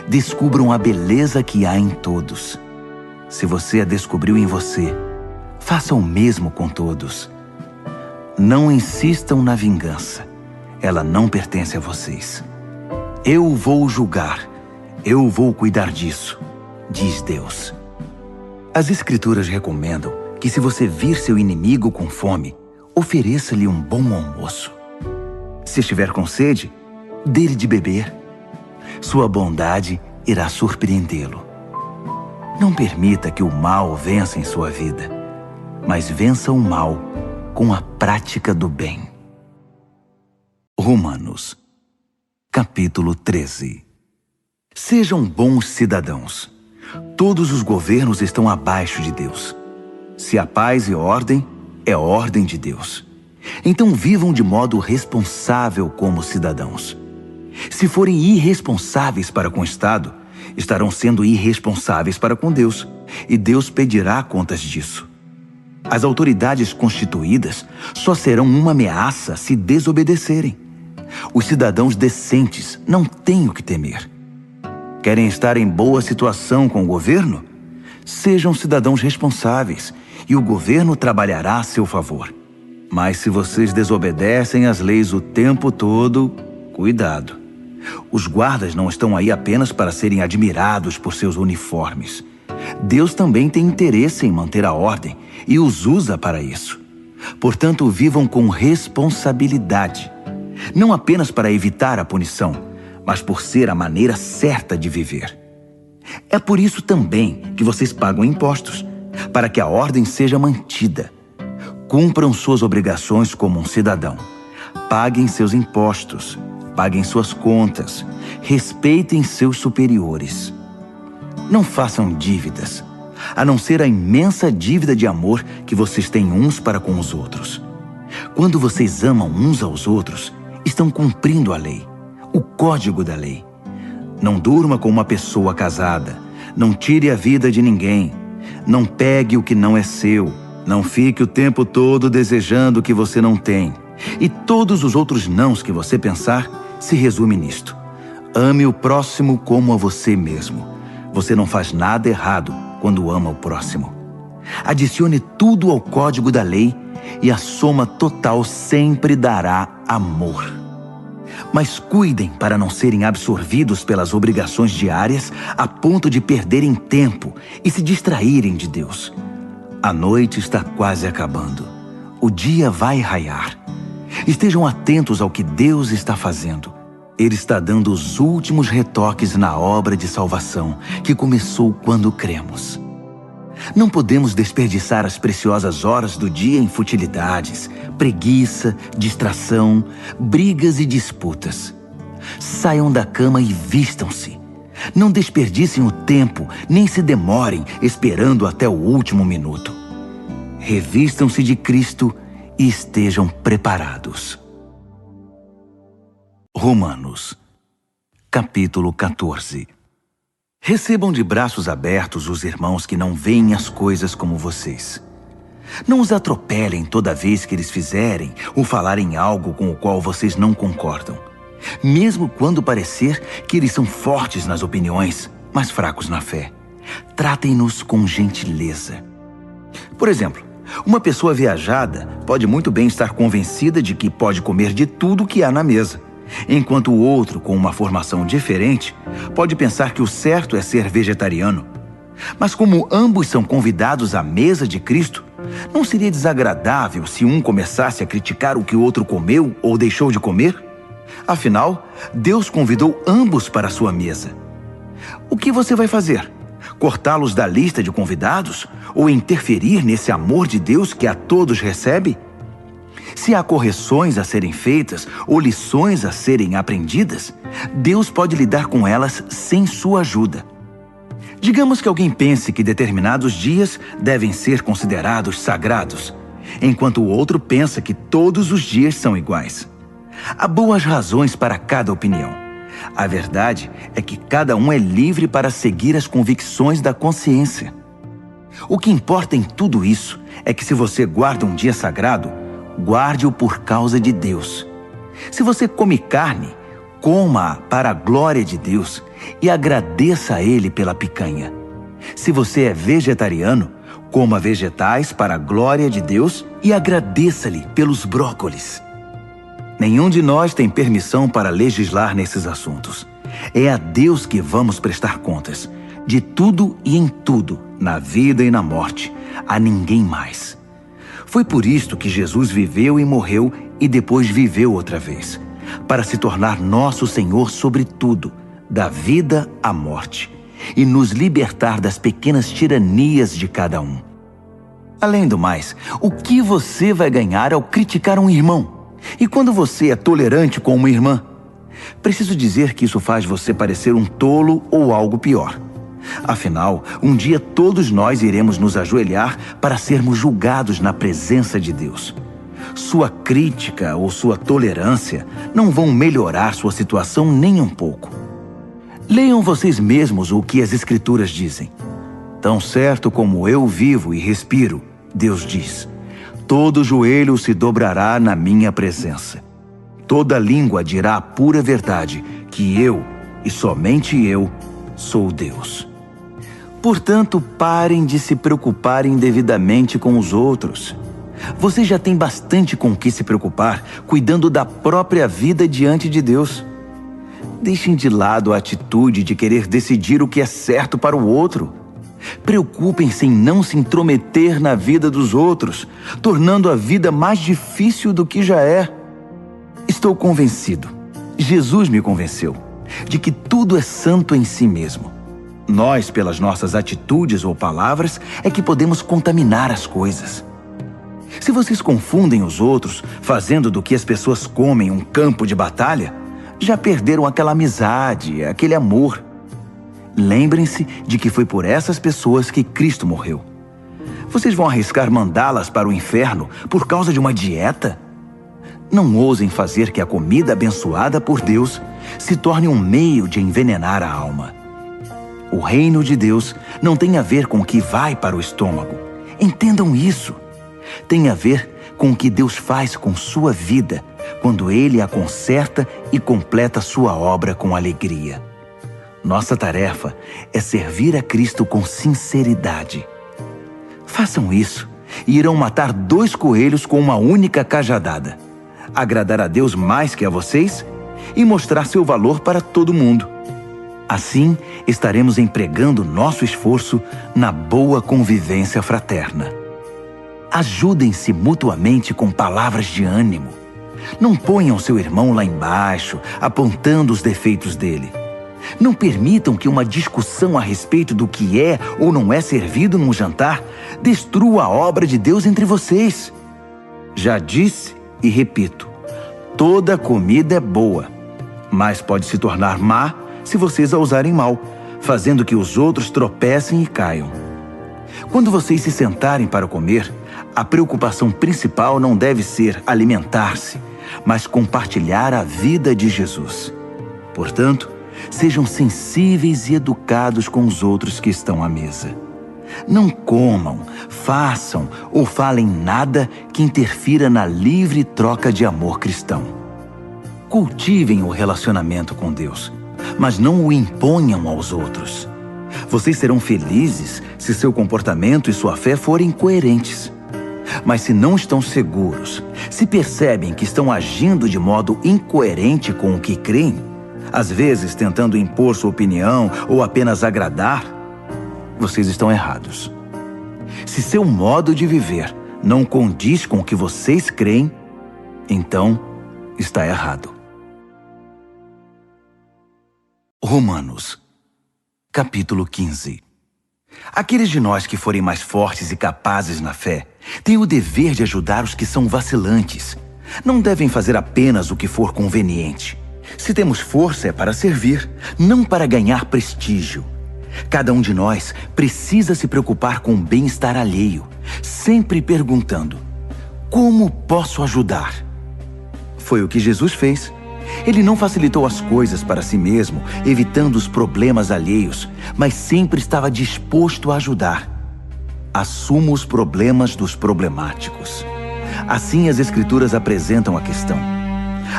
Descubram a beleza que há em todos. Se você a descobriu em você, faça o mesmo com todos. Não insistam na vingança. Ela não pertence a vocês. Eu vou julgar. Eu vou cuidar disso, diz Deus. As Escrituras recomendam que se você vir seu inimigo com fome, ofereça-lhe um bom almoço. Se estiver com sede, dê-lhe de beber. Sua bondade irá surpreendê-lo. Não permita que o mal vença em sua vida, mas vença o mal com a prática do bem. Romanos, capítulo 13. Sejam bons cidadãos. Todos os governos estão abaixo de Deus. Se há paz e ordem, é ordem de Deus. Então vivam de modo responsável como cidadãos. Se forem irresponsáveis para com o Estado, estarão sendo irresponsáveis para com Deus, e Deus pedirá contas disso. As autoridades constituídas só serão uma ameaça se desobedecerem. Os cidadãos decentes não têm o que temer. Querem estar em boa situação com o governo? Sejam cidadãos responsáveis, e o governo trabalhará a seu favor. Mas se vocês desobedecem às leis o tempo todo, cuidado. Os guardas não estão aí apenas para serem admirados por seus uniformes. Deus também tem interesse em manter a ordem e os usa para isso. Portanto, vivam com responsabilidade, não apenas para evitar a punição, mas por ser a maneira certa de viver. É por isso também que vocês pagam impostos, para que a ordem seja mantida. Cumpram suas obrigações como um cidadão. Paguem seus impostos. paguem suas contas, respeitem seus superiores. Não façam dívidas, a não ser a imensa dívida de amor que vocês têm uns para com os outros. Quando vocês amam uns aos outros, estão cumprindo a lei, o código da lei. Não durma com uma pessoa casada, não tire a vida de ninguém, não pegue o que não é seu, não fique o tempo todo desejando o que você não tem. E todos os outros nãos que você pensar se resume nisto. Ame o próximo como a você mesmo. Você não faz nada errado quando ama o próximo. Adicione tudo ao código da lei e a soma total sempre dará amor. Mas cuidem para não serem absorvidos pelas obrigações diárias a ponto de perderem tempo e se distraírem de Deus. A noite está quase acabando. O dia vai raiar. Estejam atentos ao que Deus está fazendo. Ele está dando os últimos retoques na obra de salvação que começou quando cremos. Não podemos desperdiçar as preciosas horas do dia em futilidades, preguiça, distração, brigas e disputas. Saiam da cama e vistam-se. Não desperdicem o tempo, nem se demorem esperando até o último minuto. Revistam-se de Cristo e estejam preparados. Romanos, capítulo 14. Recebam de braços abertos os irmãos que não veem as coisas como vocês. Não os atropelem toda vez que eles fizerem ou falarem algo com o qual vocês não concordam, mesmo quando parecer que eles são fortes nas opiniões, mas fracos na fé. Tratem-nos com gentileza. Por exemplo, uma pessoa viajada pode muito bem estar convencida de que pode comer de tudo que há na mesa, enquanto o outro, com uma formação diferente, pode pensar que o certo é ser vegetariano. Mas como ambos são convidados à mesa de Cristo, não seria desagradável se um começasse a criticar o que o outro comeu ou deixou de comer? Afinal, Deus convidou ambos para a sua mesa. O que você vai fazer? Cortá-los da lista de convidados? Ou interferir nesse amor de Deus que a todos recebe? Se há correções a serem feitas ou lições a serem aprendidas, Deus pode lidar com elas sem sua ajuda. Digamos que alguém pense que determinados dias devem ser considerados sagrados, enquanto o outro pensa que todos os dias são iguais. Há boas razões para cada opinião. A verdade é que cada um é livre para seguir as convicções da consciência. O que importa em tudo isso é que se você guarda um dia sagrado, guarde-o por causa de Deus. Se você come carne, coma-a para a glória de Deus e agradeça a Ele pela picanha. Se você é vegetariano, coma vegetais para a glória de Deus e agradeça-lhe pelos brócolis. Nenhum de nós tem permissão para legislar nesses assuntos. É a Deus que vamos prestar contas, de tudo e em tudo, na vida e na morte, a ninguém mais. Foi por isto que Jesus viveu e morreu e depois viveu outra vez, para se tornar nosso Senhor sobre tudo, da vida à morte, e nos libertar das pequenas tiranias de cada um. Além do mais, o que você vai ganhar ao criticar um irmão? E quando você é tolerante com uma irmã? Preciso dizer que isso faz você parecer um tolo ou algo pior. Afinal, um dia todos nós iremos nos ajoelhar para sermos julgados na presença de Deus. Sua crítica ou sua tolerância não vão melhorar sua situação nem um pouco. Leiam vocês mesmos o que as Escrituras dizem. Tão certo como eu vivo e respiro, Deus diz, todo joelho se dobrará na minha presença. Toda língua dirá a pura verdade, que eu, e somente eu, sou Deus. Portanto, parem de se preocuparem indevidamente com os outros. Você já tem bastante com o que se preocupar, cuidando da própria vida diante de Deus. Deixem de lado a atitude de querer decidir o que é certo para o outro. Preocupem-se em não se intrometer na vida dos outros, tornando a vida mais difícil do que já é. Estou convencido, Jesus me convenceu, de que tudo é santo em si mesmo. Nós, pelas nossas atitudes ou palavras, é que podemos contaminar as coisas. Se vocês confundem os outros, fazendo do que as pessoas comem um campo de batalha, Já perderam aquela amizade, aquele amor. Lembrem-se de que foi por essas pessoas que Cristo morreu. Vocês vão arriscar mandá-las para o inferno por causa de uma dieta? Não ousem fazer que a comida abençoada por Deus se torne um meio de envenenar a alma. O reino de Deus não tem a ver com o que vai para o estômago. Entendam isso. Tem a ver com o que Deus faz com sua vida quando Ele a conserta e completa sua obra com alegria. Nossa tarefa é servir a Cristo com sinceridade. Façam isso e irão matar 2 coelhos com uma única cajadada. Agradar a Deus mais que a vocês e mostrar seu valor para todo mundo. Assim, estaremos empregando nosso esforço na boa convivência fraterna. Ajudem-se mutuamente com palavras de ânimo. Não ponham seu irmão lá embaixo, apontando os defeitos dele. Não permitam que uma discussão a respeito do que é ou não é servido num jantar destrua a obra de Deus entre vocês. Já disse e repito, toda comida é boa, mas pode se tornar má se vocês a usarem mal, fazendo que os outros tropecem e caiam. Quando vocês se sentarem para comer, a preocupação principal não deve ser alimentar-se, mas compartilhar a vida de Jesus. Portanto, sejam sensíveis e educados com os outros que estão à mesa. Não comam, façam ou falem nada que interfira na livre troca de amor cristão. Cultivem o relacionamento com Deus, mas não o imponham aos outros. Vocês serão felizes se seu comportamento e sua fé forem coerentes. Mas se não estão seguros, se percebem que estão agindo de modo incoerente com o que creem, às vezes tentando impor sua opinião ou apenas agradar, vocês estão errados. Se seu modo de viver não condiz com o que vocês creem, então está errado. Romanos, capítulo 15. Aqueles de nós que forem mais fortes e capazes na fé têm o dever de ajudar os que são vacilantes. Não devem fazer apenas o que for conveniente. Se temos força é para servir, não para ganhar prestígio. Cada um de nós precisa se preocupar com o bem-estar alheio, sempre perguntando: como posso ajudar? Foi o que Jesus fez. Ele não facilitou as coisas para si mesmo, evitando os problemas alheios, mas sempre estava disposto a ajudar. Assuma os problemas dos problemáticos. Assim as Escrituras apresentam a questão.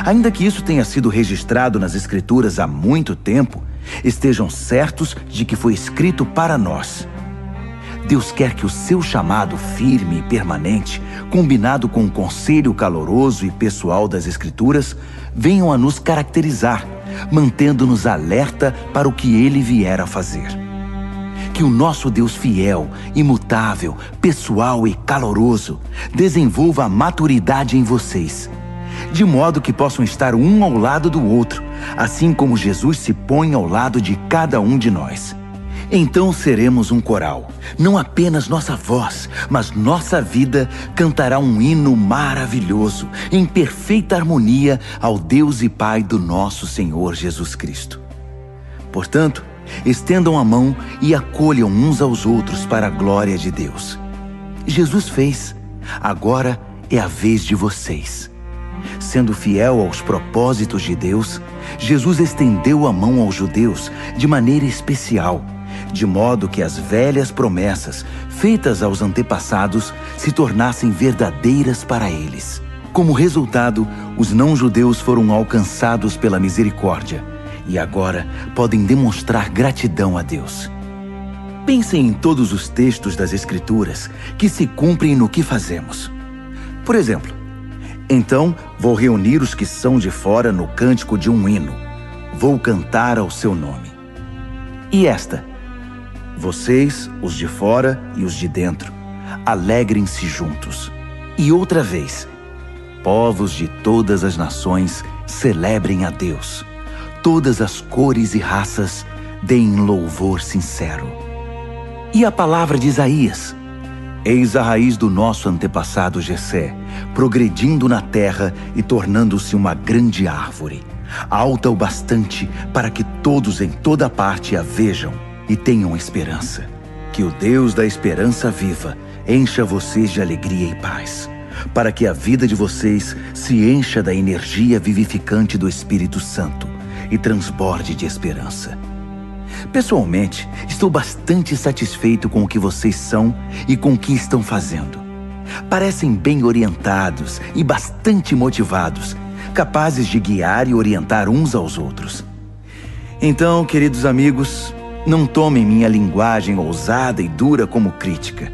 Ainda que isso tenha sido registrado nas Escrituras há muito tempo, estejam certos de que foi escrito para nós. Deus quer que o seu chamado firme e permanente, combinado com o conselho caloroso e pessoal das Escrituras, venham a nos caracterizar, mantendo-nos alerta para o que Ele vier a fazer. Que o nosso Deus fiel, imutável, pessoal e caloroso desenvolva a maturidade em vocês, de modo que possam estar um ao lado do outro, assim como Jesus se põe ao lado de cada um de nós. Então seremos um coral. Não apenas nossa voz, mas nossa vida cantará um hino maravilhoso, em perfeita harmonia ao Deus e Pai do nosso Senhor Jesus Cristo. Portanto, estendam a mão e acolham uns aos outros para a glória de Deus. Jesus fez. Agora é a vez de vocês. Sendo fiel aos propósitos de Deus, Jesus estendeu a mão aos judeus de maneira especial, de modo que as velhas promessas feitas aos antepassados se tornassem verdadeiras para eles. Como resultado, os não-judeus foram alcançados pela misericórdia e agora podem demonstrar gratidão a Deus. Pensem em todos os textos das Escrituras que se cumprem no que fazemos. Por exemplo, então vou reunir os que são de fora no cântico de um hino. Vou cantar ao seu nome. E esta: vocês, os de fora e os de dentro, alegrem-se juntos. E outra vez: povos de todas as nações, celebrem a Deus. Todas as cores e raças, deem louvor sincero. E a palavra de Isaías: eis a raiz do nosso antepassado Jessé, progredindo na terra e tornando-se uma grande árvore. alta o bastante para que todos em toda parte a vejam e tenham esperança. Que o Deus da esperança viva encha vocês de alegria e paz, para que a vida de vocês se encha da energia vivificante do Espírito Santo e transborde de esperança. Pessoalmente, estou bastante satisfeito com o que vocês são e com o que estão fazendo. Parecem bem orientados e bastante motivados, capazes de guiar e orientar uns aos outros. Então, queridos amigos, não tomem minha linguagem ousada e dura como crítica.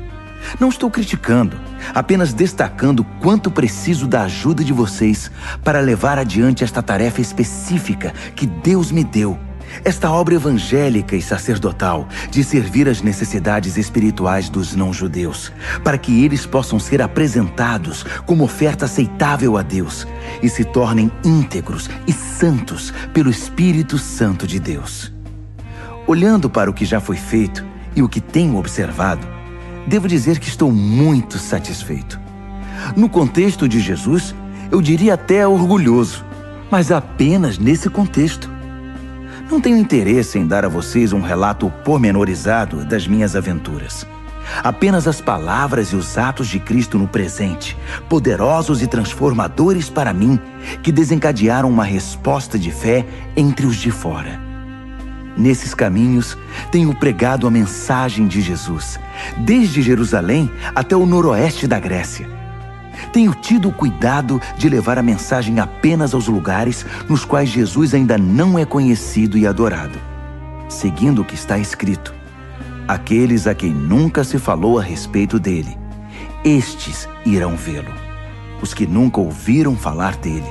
Não estou criticando, apenas destacando quanto preciso da ajuda de vocês para levar adiante esta tarefa específica que Deus me deu, esta obra evangélica e sacerdotal de servir às necessidades espirituais dos não-judeus, para que eles possam ser apresentados como oferta aceitável a Deus e se tornem íntegros e santos pelo Espírito Santo de Deus. Olhando para o que já foi feito e o que tenho observado, devo dizer que estou muito satisfeito. No contexto de Jesus, eu diria até orgulhoso, mas apenas nesse contexto. Não tenho interesse em dar a vocês um relato pormenorizado das minhas aventuras. Apenas as palavras e os atos de Cristo no presente, poderosos e transformadores para mim, que desencadearam uma resposta de fé entre os de fora. Nesses caminhos, tenho pregado a mensagem de Jesus, desde Jerusalém até o noroeste da Grécia. Tenho tido o cuidado de levar a mensagem apenas aos lugares nos quais Jesus ainda não é conhecido e adorado, seguindo o que está escrito: aqueles a quem nunca se falou a respeito dele, estes irão vê-lo. Os que nunca ouviram falar dele,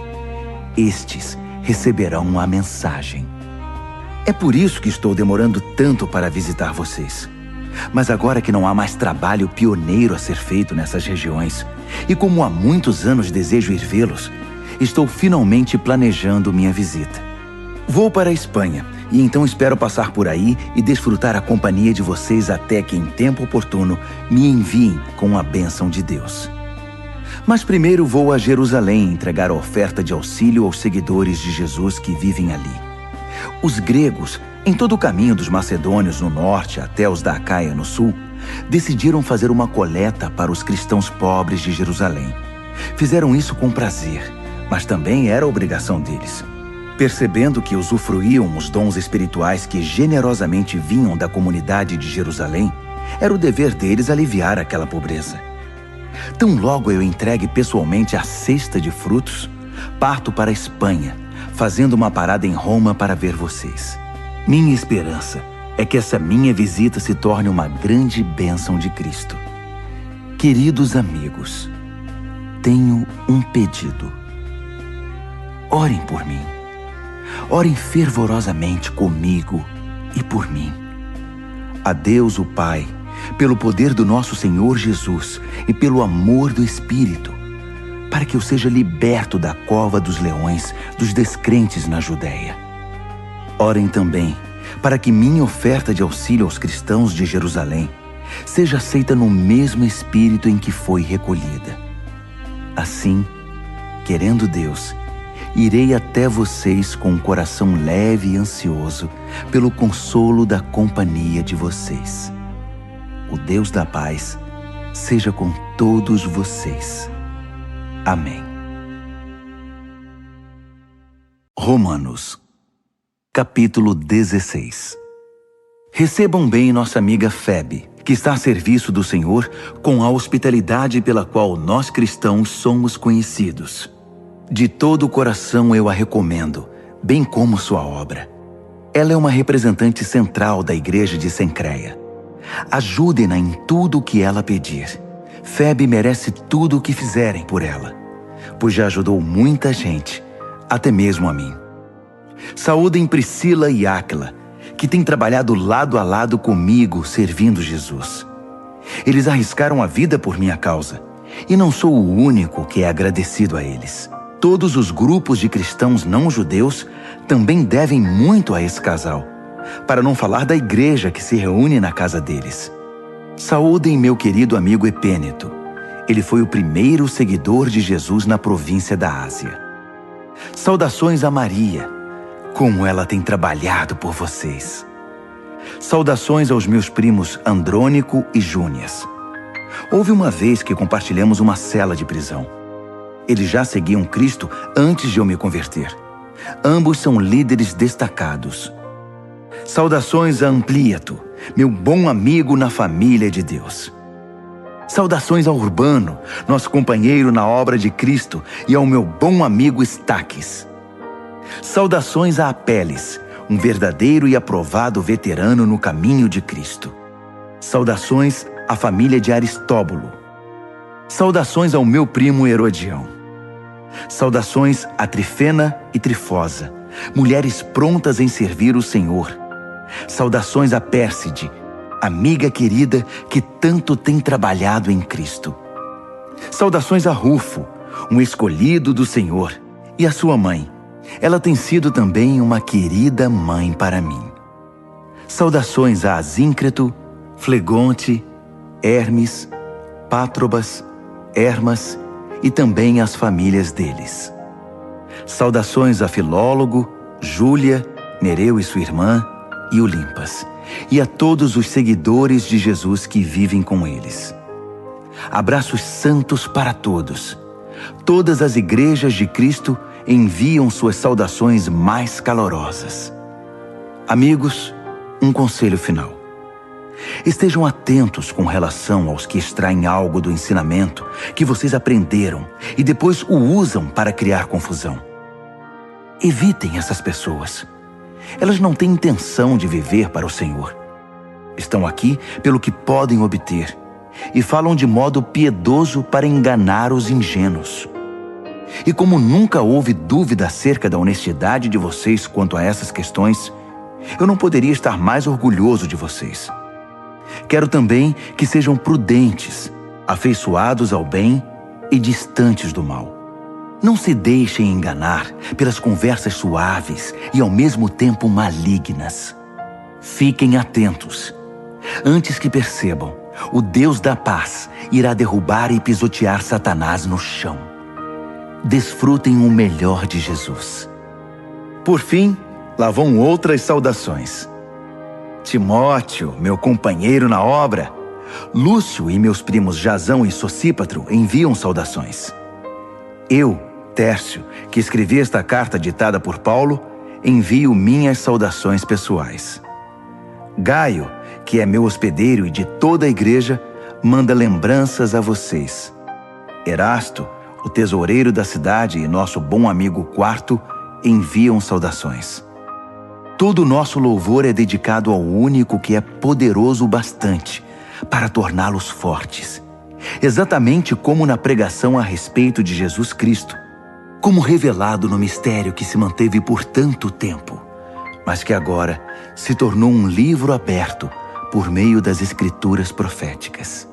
estes receberão a mensagem. É por isso que estou demorando tanto para visitar vocês. Mas agora que não há mais trabalho pioneiro a ser feito nessas regiões, e como há muitos anos desejo ir vê-los, estou finalmente planejando minha visita. Vou para a Espanha, e então espero passar por aí e desfrutar a companhia de vocês até que, em tempo oportuno, me enviem com a bênção de Deus. Mas primeiro vou a Jerusalém entregar a oferta de auxílio aos seguidores de Jesus que vivem ali. Os gregos, em todo o caminho dos macedônios no norte até os da Acaia no sul, decidiram fazer uma coleta para os cristãos pobres de Jerusalém. Fizeram isso com prazer, mas também era obrigação deles. Percebendo que usufruíam os dons espirituais que generosamente vinham da comunidade de Jerusalém, era o dever deles aliviar aquela pobreza. Tão logo eu entregue pessoalmente a cesta de frutos, parto para a Espanha, fazendo uma parada em Roma para ver vocês. Minha esperança é que essa minha visita se torne uma grande bênção de Cristo. Queridos amigos, tenho um pedido. Orem por mim. Orem fervorosamente comigo e por mim. A Deus o Pai, pelo poder do nosso Senhor Jesus e pelo amor do Espírito, para que eu seja liberto da cova dos leões dos descrentes na Judéia. Orem também para que minha oferta de auxílio aos cristãos de Jerusalém seja aceita no mesmo espírito em que foi recolhida. Assim, querendo Deus, irei até vocês com um coração leve e ansioso pelo consolo da companhia de vocês. O Deus da paz seja com todos vocês. Amém. Romanos, capítulo 16. Recebam bem nossa amiga Febe, que está a serviço do Senhor com a hospitalidade pela qual nós cristãos somos conhecidos. De todo o coração eu a recomendo, bem como sua obra. Ela é uma representante central da igreja de Cencreia. Ajudem-na em tudo o que ela pedir. Febe merece tudo o que fizerem por ela, pois já ajudou muita gente, até mesmo a mim. Saúdem Priscila e Áquila, que têm trabalhado lado a lado comigo servindo Jesus. Eles arriscaram a vida por minha causa, e não sou o único que é agradecido a eles. Todos os grupos de cristãos não-judeus também devem muito a esse casal, para não falar da igreja que se reúne na casa deles. Saúdem meu querido amigo Epêneto. Ele foi o primeiro seguidor de Jesus na província da Ásia. Saudações a Maria, como ela tem trabalhado por vocês. Saudações aos meus primos Andrônico e Júnias. Houve uma vez que compartilhamos uma cela de prisão. Eles já seguiam Cristo antes de eu me converter. Ambos são líderes destacados. Saudações a Amplíato, meu bom amigo na família de Deus. Saudações ao Urbano, nosso companheiro na obra de Cristo, e ao meu bom amigo Estaques. Saudações a Apeles, um verdadeiro e aprovado veterano no caminho de Cristo. Saudações à família de Aristóbulo. Saudações ao meu primo Herodião. Saudações a Trifena e Trifosa, mulheres prontas em servir o Senhor. Saudações a Pérside, amiga querida que tanto tem trabalhado em Cristo. Saudações a Rufo, um escolhido do Senhor, e a sua mãe. Ela tem sido também uma querida mãe para mim. Saudações a Asíncreto, Flegonte, Hermes, Pátrobas, Hermas e também às famílias deles. Saudações a Filólogo, Júlia, Nereu e sua irmã, e Olimpas, e a todos os seguidores de Jesus que vivem com eles. Abraços santos para todos. Todas as igrejas de Cristo enviam suas saudações mais calorosas. Amigos, um conselho final. Estejam atentos com relação aos que extraem algo do ensinamento que vocês aprenderam e depois o usam para criar confusão. Evitem essas pessoas. Elas não têm intenção de viver para o Senhor. Estão aqui pelo que podem obter e falam de modo piedoso para enganar os ingênuos. E como nunca houve dúvida acerca da honestidade de vocês quanto a essas questões, eu não poderia estar mais orgulhoso de vocês. Quero também que sejam prudentes, afeiçoados ao bem e distantes do mal. Não se deixem enganar pelas conversas suaves e ao mesmo tempo malignas. Fiquem atentos. Antes que percebam, o Deus da paz irá derrubar e pisotear Satanás no chão. Desfrutem o melhor de Jesus. Por fim, lá vão outras saudações. Timóteo, meu companheiro na obra, Lúcio e meus primos Jasão e Sosípatro enviam saudações. Eu, Tércio, que escrevi esta carta ditada por Paulo, envio minhas saudações pessoais. Gaio, que é meu hospedeiro e de toda a igreja, manda lembranças a vocês. Erasto, o tesoureiro da cidade e nosso bom amigo Quarto, enviam saudações. Todo o nosso louvor é dedicado ao único que é poderoso o bastante para torná-los fortes, exatamente como na pregação a respeito de Jesus Cristo, como revelado no mistério que se manteve por tanto tempo, mas que agora se tornou um livro aberto por meio das Escrituras proféticas.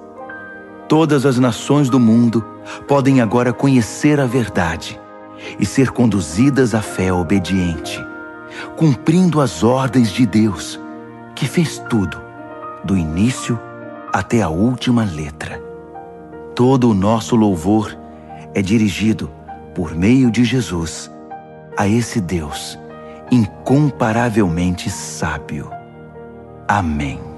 Todas as nações do mundo podem agora conhecer a verdade e ser conduzidas à fé obediente, cumprindo as ordens de Deus, que fez tudo, do início até a última letra. Todo o nosso louvor é dirigido, por meio de Jesus, a esse Deus incomparavelmente sábio. Amém.